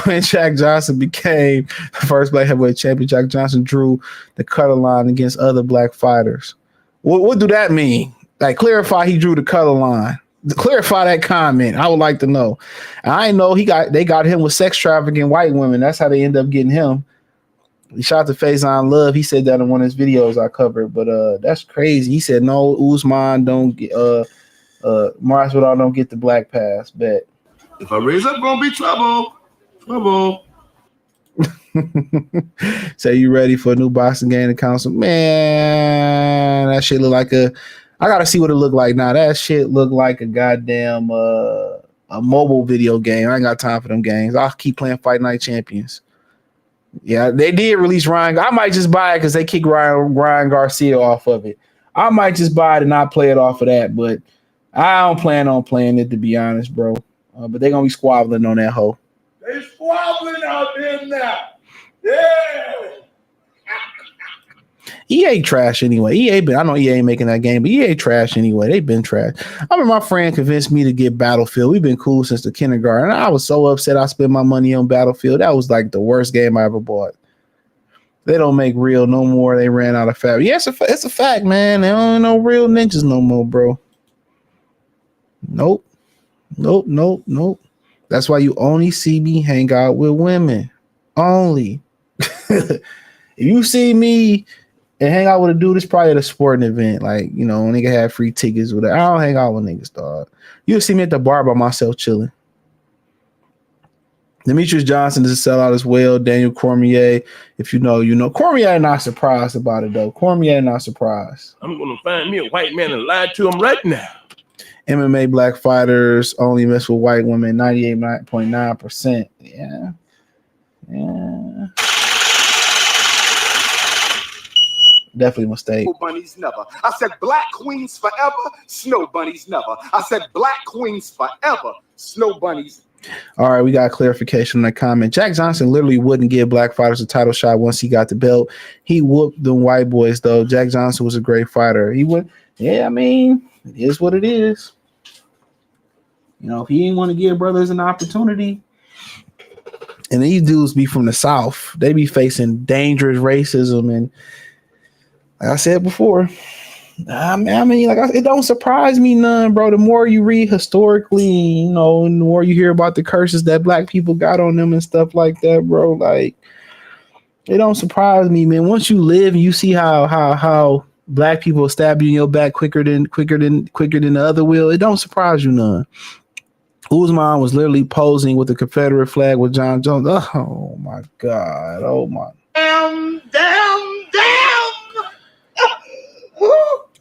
When Jack Johnson became the first black heavyweight champion, Jack Johnson drew the color line against other black fighters. What do that mean? Like, clarify he drew the color line. Clarify that comment. I would like to know. I know they got him with sex trafficking white women. That's how they end up getting him. He shot to Faison Love. He said that in one of his videos I covered, but that's crazy. He said no, Usman don't get Masvidal don't get the black pass. Bet. If I raise up, gonna be trouble. Trouble. Say you ready for a new boxing game to council? Man, that shit look like I gotta see what it look like now. That shit look like a goddamn a mobile video game. I ain't got time for them games. I'll keep playing Fight Night Champions. Yeah, they did release Ryan. I might just buy it because they kick Ryan Garcia off of it. I might just buy it and not play it off of that, but I don't plan on playing it, to be honest, bro. But they're gonna be squabbling on that hoe. They squabbling out there now. Yeah. EA trash anyway. I know EA ain't making that game, but EA trash anyway. They've been trash. I remember my friend convinced me to get Battlefield. We've been cool since the kindergarten. I was so upset I spent my money on Battlefield. That was like the worst game I ever bought. They don't make real no more. They ran out of fabric. Yeah, it's a fact, man. They don't know real ninjas no more, bro. Nope. That's why you only see me hang out with women. Only. If you see me and hang out with a dude, it's probably at a sporting event. Like, you know, nigga have free tickets with it. I don't hang out with niggas, dog. You'll see me at the bar by myself chilling. Demetrius Johnson is a sellout as well. Daniel Cormier, if you know, you know. Cormier not surprised about it, though. Cormier not surprised. I'm going to find me a white man and lie to him right now. MMA black fighters only mess with white women, 98.9%. Yeah. Definitely a mistake. Snow bunnies never. I said black queens forever, snow bunnies never. I said black queens forever, snow bunnies. All right, we got clarification on that comment. Jack Johnson literally wouldn't give black fighters a title shot once he got the belt. He whooped them white boys, though. Jack Johnson was a great fighter. He would, yeah, I mean, it is what it is. You know, if he didn't want to give brothers an opportunity, and these dudes be from the South, they be facing dangerous racism. And like I said before, it don't surprise me none, bro. The more you read historically, you know, and the more you hear about the curses that black people got on them and stuff like that, bro, like, it don't surprise me, man. Once you live and you see how Black people stab you in your back quicker than the other will. It don't surprise you none. Usman was literally posing with the Confederate flag with John Jones. Oh my God. Oh my. Damn.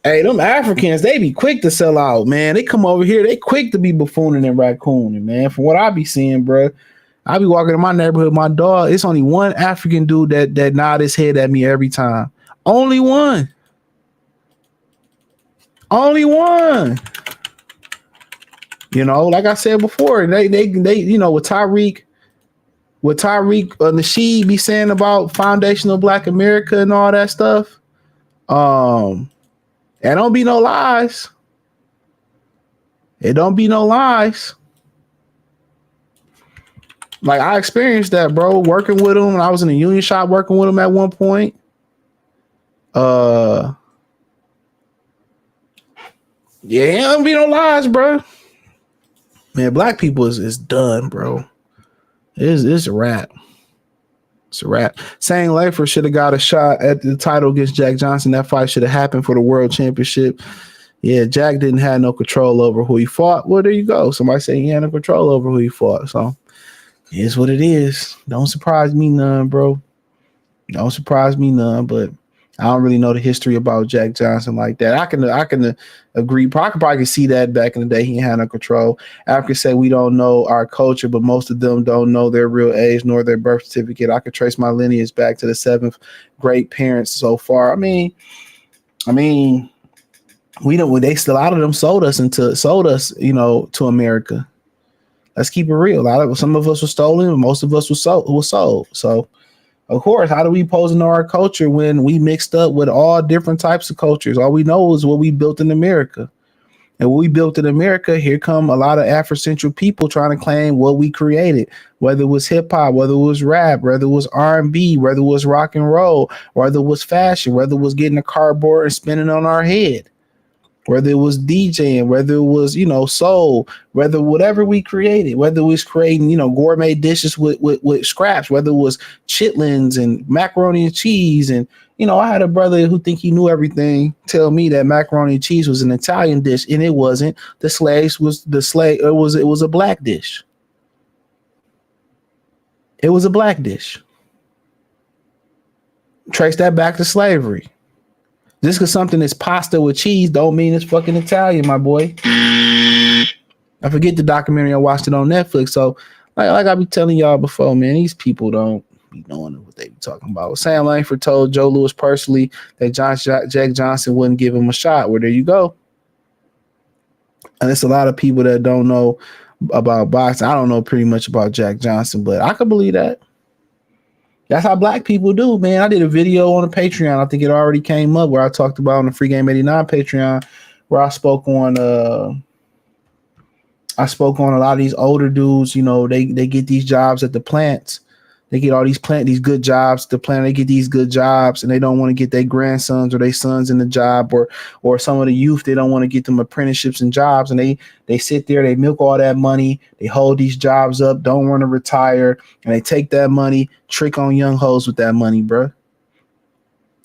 Hey, them Africans, they be quick to sell out, man. They come over here, they quick to be buffooning and raccooning, man. From what I be seeing, bro, I be walking in my neighborhood, my dog. It's only one African dude that nod his head at me every time. Only one. Only one. You know, like I said before, they you know, with Tariq Nasheed be saying about foundational Black America and all that stuff. It don't be no lies. It don't be no lies. Like I experienced that, bro, working with him. I was in a union shop working with him at one point. Yeah, it don't be no lies, bro. Man, Black people is done, bro. It's a wrap. It's a wrap. Saying Layford should have got a shot at the title against Jack Johnson. That fight should have happened for the world championship. Yeah, Jack didn't have no control over who he fought. Well, there you go. Somebody saying he had no control over who he fought. So it's what it is. Don't surprise me none, bro. Don't surprise me none, but I don't really know the history about Jack Johnson like that. I can agree. I could probably see that back in the day he had no control. Africans say we don't know our culture, but most of them don't know their real age nor their birth certificate. I could trace my lineage back to the 7th great parents so far. I mean, we don't. A lot of them sold us, you know, to America. Let's keep it real. Some of us were stolen, but most of us were sold. So. Of course, how do we pose into our culture when we mixed up with all different types of cultures? All we know is what we built in America. And what we built in America, here come a lot of Afrocentric people trying to claim what we created, whether it was hip hop, whether it was rap, whether it was R&B, whether it was rock and roll, whether it was fashion, whether it was getting a cardboard and spinning on our head, whether it was DJing, whether it was, you know, soul, whether whatever we created, whether it was creating, you know, gourmet dishes with scraps, whether it was chitlins and macaroni and cheese. And, you know, I had a brother who think he knew everything tell me that macaroni and cheese was an Italian dish, and it wasn't. It was a black dish. It was a black dish. Trace that back to slavery. Just because something is pasta with cheese don't mean it's fucking Italian, my boy. I forget the documentary. I watched it on Netflix. So, like I be telling y'all before, man, these people don't be knowing what they be talking about. Sam Langford told Joe Louis personally that Jack Johnson wouldn't give him a shot. Well, there you go. And it's a lot of people that don't know about boxing. I don't know pretty much about Jack Johnson, but I could believe that. That's how Black people do, man. I did a video on the Patreon. I think it already came up where I talked about on the Free Game 89 Patreon, where I spoke on a lot of these older dudes. You know, they get these jobs at the plants. They get all these good jobs at the plant. They get these good jobs, and they don't want to get their grandsons or their sons in the job, or some of the youth. They don't want to get them apprenticeships and jobs, and they sit there. They milk all that money. They hold these jobs up. Don't want to retire, and they take that money, trick on young hoes with that money, bro.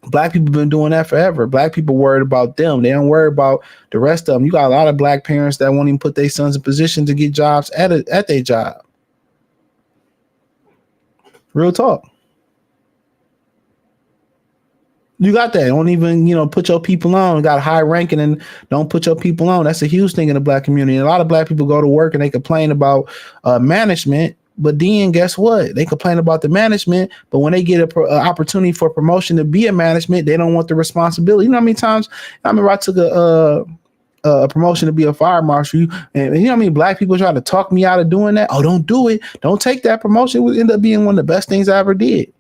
Black people been doing that forever. Black people worried about them. They don't worry about the rest of them. You got a lot of Black parents that won't even put their sons in position to get jobs at their job. Real talk. You got that. Don't even, you know, put your people on. You got a high ranking and don't put your people on. That's a huge thing in the Black community. And a lot of Black people go to work and they complain about management. But then guess what? They complain about the management. But when they get an opportunity for promotion to be a management, they don't want the responsibility. You know how many times I remember I took a promotion to be a fire marshal, and you know how many Black people try to talk me out of doing that? Oh, don't do it. Don't take that promotion. It would end up being one of the best things I ever did.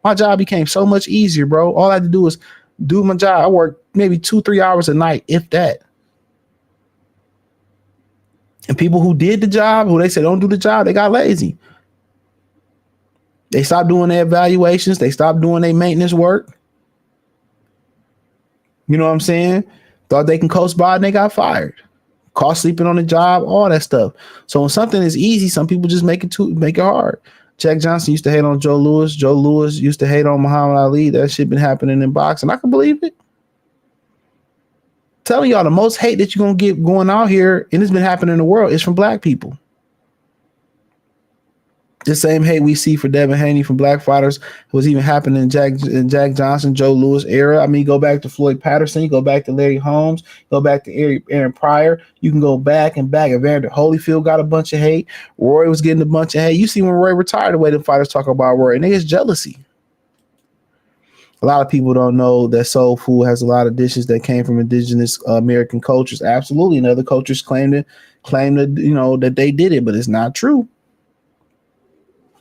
My job became so much easier, bro. All I had to do was do my job. I worked maybe 2-3 hours a night, if that. And people who did the job, who they said don't do the job, they got lazy. They stopped doing their evaluations. They stopped doing their maintenance work. You know what I'm saying? Thought they can coast by and they got fired. Caught sleeping on the job, all that stuff. So when something is easy, some people just make it hard. Jack Johnson used to hate on Joe Louis. Joe Louis used to hate on Muhammad Ali. That shit been happening in boxing. I can believe it. telling y'all the most hate that you're gonna get going out here, and it's been happening in the world, is from black people. The same hate we see for Devin Haney from black fighters was even happening in Jack Johnson, Joe Louis era. I mean, go back to Floyd Patterson, you go back to Larry Holmes, go back to Aaron Pryor. You can go back and back. Evander Holyfield got a bunch of hate. Roy was getting a bunch of hate. You see when Roy retired, the way the fighters talk about Roy, and it's jealousy. A lot of people don't know that soul food has a lot of dishes that came from indigenous American cultures. Absolutely, and other cultures claim that that they did it, but it's not true.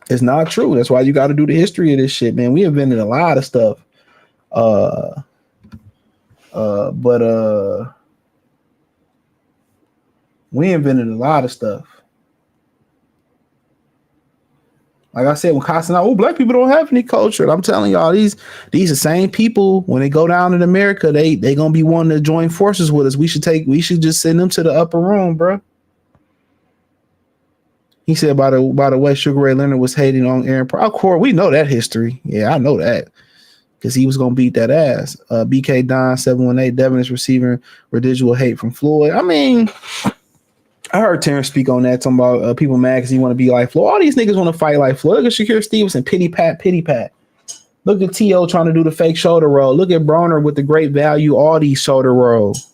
It's not true. That's why you got to do the history of this shit, man. We invented a lot of stuff. We invented a lot of stuff. Like I said, when Casanova, black people don't have any culture. And I'm telling y'all, these the same people, when they go down in America, they gonna be wanting to join forces with us. We should just send them to the upper room, bro. He said, by the way, Sugar Ray Leonard was hating on Aaron Pryor. Of course, we know that history. Yeah, I know that. Because he was going to beat that ass. BK Don 718, Devin is receiving residual hate from Floyd. I mean, I heard Terrence speak on that, talking about people mad because he want to be like Floyd. All these niggas want to fight like Floyd. Look at Shakur Stevenson, pity pat. Look at T.O. trying to do the fake shoulder roll. Look at Broner with the great value, all these shoulder rolls.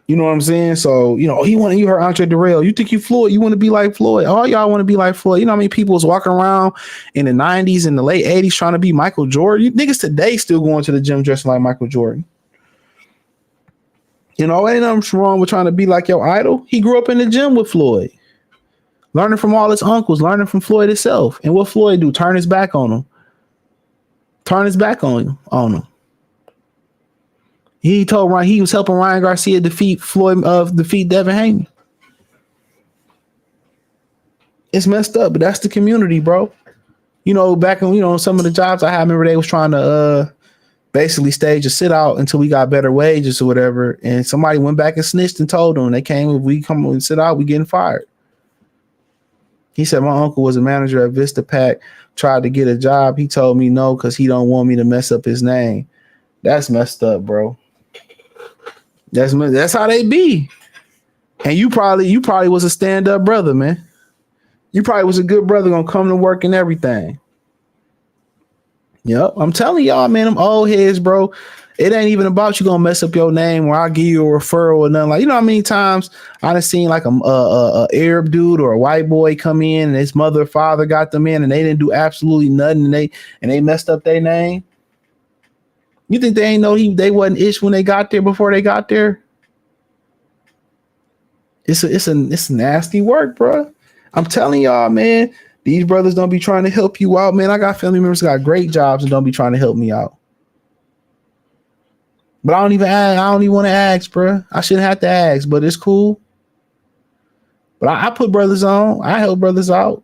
You know what I'm saying? So, you heard Andre Durrell. You think you Floyd, you want to be like Floyd. All y'all want to be like Floyd. You know how many people was walking around in the 90s and the late 80s trying to be Michael Jordan? You niggas today still going to the gym dressing like Michael Jordan. Ain't nothing wrong with trying to be like your idol. He grew up in the gym with Floyd. Learning from all his uncles, learning from Floyd himself. And what Floyd do? Turn his back on him. Turn his back on him. He told Ryan he was helping Ryan Garcia defeat Devin Haney. It's messed up, but that's the community, bro. Back in some of the jobs I had, I remember they was trying to basically stage a sit out until we got better wages or whatever. And somebody went back and snitched and told them if we come and sit out, we getting fired. He said my uncle was a manager at Vista Pack, tried to get a job. He told me no because he don't want me to mess up his name. That's messed up, bro. That's how they be. And you probably was a stand-up brother, man. You probably was a good brother gonna come to work and everything. Yep, I'm telling y'all, man, them old heads, bro. It ain't even about you gonna mess up your name or I'll give you a referral or nothing. Like, how many times I done seen like a Arab dude or a white boy come in and his mother or father got them in and they didn't do absolutely nothing and they messed up their name. You think they ain't know they wasn't ish when they got there before they got there? It's nasty work, bro. I'm telling y'all, man. These brothers don't be trying to help you out, man. I got family members that got great jobs and don't be trying to help me out. But I don't even want to ask, bro. I shouldn't have to ask, but it's cool. But I put brothers on. I help brothers out.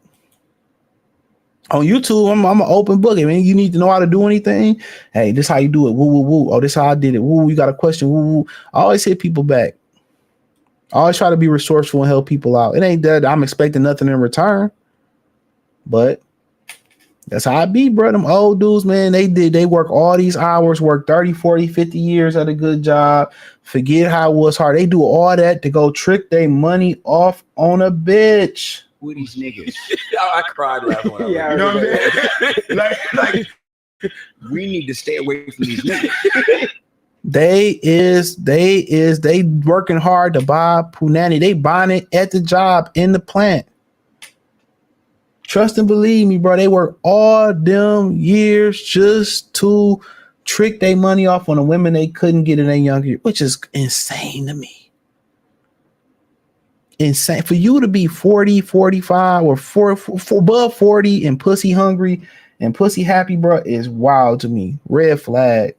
On YouTube, I'm an open book. I mean, you need to know how to do anything. Hey, this is how you do it. Woo, woo, woo. Oh, this is how I did it. Woo, you got a question. Woo, woo. I always hit people back. I always try to be resourceful and help people out. It ain't that I'm expecting nothing in return. But that's how I be, bro. Them old dudes, man, they work all these hours, work 30, 40, 50 years at a good job. Forget how it was hard. They do all that to go trick their money off on a bitch. Who these niggas? I cried last one. Yeah, you know what I'm saying? like, we need to stay away from these niggas. They working hard to buy Punani. They buying it at the job in the plant. Trust and believe me, bro. They work all them years just to trick their money off on the women they couldn't get in their younger years, which is insane to me. Insane for you to be 40, 45 or above 40 and pussy hungry and pussy happy, bro, is wild to me. Red flag.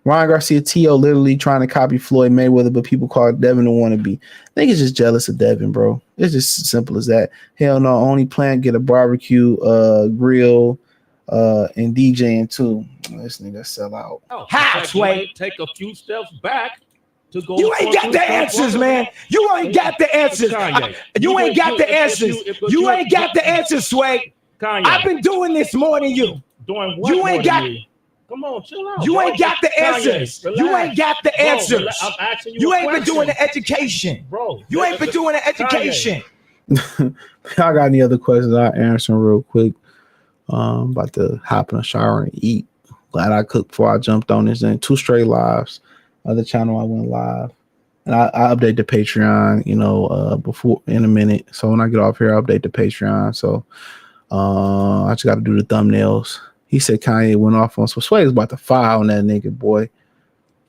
Ryan Garcia T.O. literally trying to copy Floyd Mayweather, but people call Devin a wannabe. I think it's just jealous of Devin, bro. It's just as simple as that. Hell no, only plant get a barbecue grill and DJing too. This nigga sell out. How, Sway? Take a few steps back. You ain't got the answers, man. You ain't got the answers. You ain't got the answers. You ain't got the answers, Sway. I've been doing this more than you. Doing what? You ain't got. Come on, chill out. You ain't got the Kanye, answers. relax. You ain't got the Bro, answers. I'm asking you. You a ain't been question. doing the education. Bro. You ain't been doing the education. Y'all got any other questions? I'll answer them real quick. About to hop in the shower and eat. Glad I cooked before I jumped on this. And 2 straight lives. Other channel I went live. And I update the Patreon, before in a minute. So when I get off here, I'll update the Patreon. So I just got to do the thumbnails. He said Kanye went off on. So Sway's about to fire on that nigga, boy.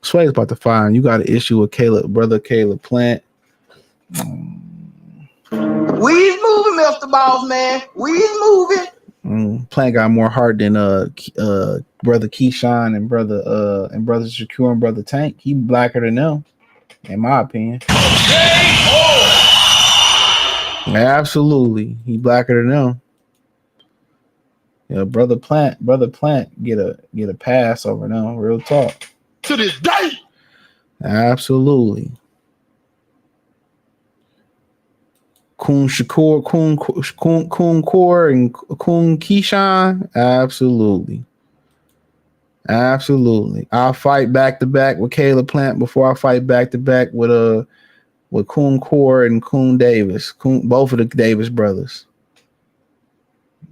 Sway's about to fire. And you got an issue with brother Caleb Plant. We's moving, Mr. Boss Man. We's moving. Plant got more heart than brother Keyshawn and brother Shakur and brother Tank. He blacker than them, in my opinion. Absolutely, he blacker than them. Yeah, brother Plant get a pass over them. Real talk. To this day. Absolutely. Kun Shakur, Kun Core, and Kun Keyshawn. Absolutely. I'll fight back to back with Caleb Plant before I fight back to back with Kun Core and Kun Davis. Both of the Davis brothers.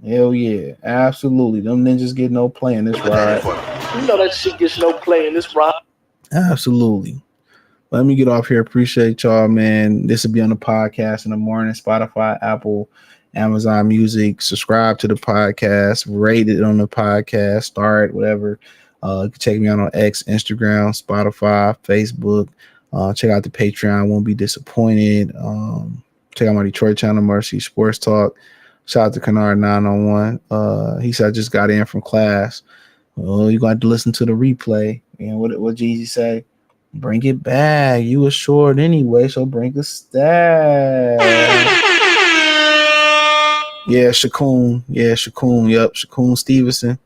Hell yeah. Absolutely. Them ninjas get no play in this ride. You know that shit gets no play in this ride. Absolutely. Let me get off here. Appreciate y'all, man. This will be on the podcast in the morning. Spotify, Apple, Amazon Music. Subscribe to the podcast. Rate it on the podcast. Start, whatever. You can check me out on X, Instagram, Spotify, Facebook. Check out the Patreon. Won't be disappointed. Check out my Detroit channel, Mercy Sports Talk. Shout out to Kennard 901. He said, I just got in from class. Oh, you're going to have to listen to the replay. And what Jeezy say? Bring it back. You were short anyway, so bring a stack. Yeah, Shakoon. Yep, Shakoon Stevenson.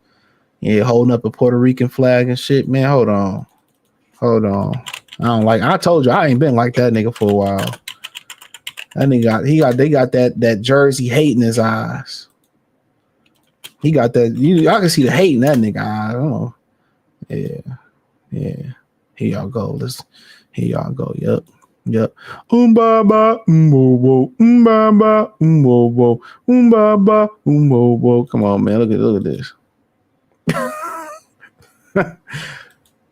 Yeah, holding up a Puerto Rican flag and shit. Man, hold on. I told you I ain't been like that nigga for a while. That nigga they got that Jersey hate in his eyes. He got that. I can see the hate in that nigga eyes. Oh, yeah. Here y'all go. Here y'all go. Yep. Ba ba wo ba wo. Come on, man. Look at this.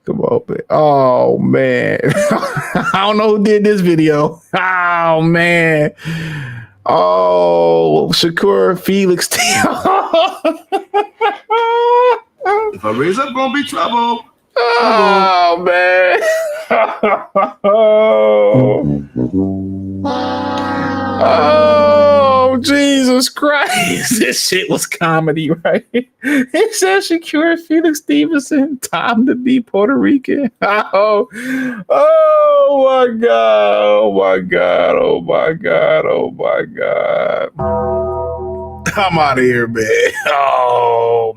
Come on, man. Oh man. I don't know who did this video. Oh man. Oh, Shakur Felix. If I raise up, gonna be trouble. Oh man. Oh, Jesus Christ. This shit was comedy, right? It says Shakur Felix Stevenson, time to be Puerto Rican. Oh my God. I'm out of here, man. Oh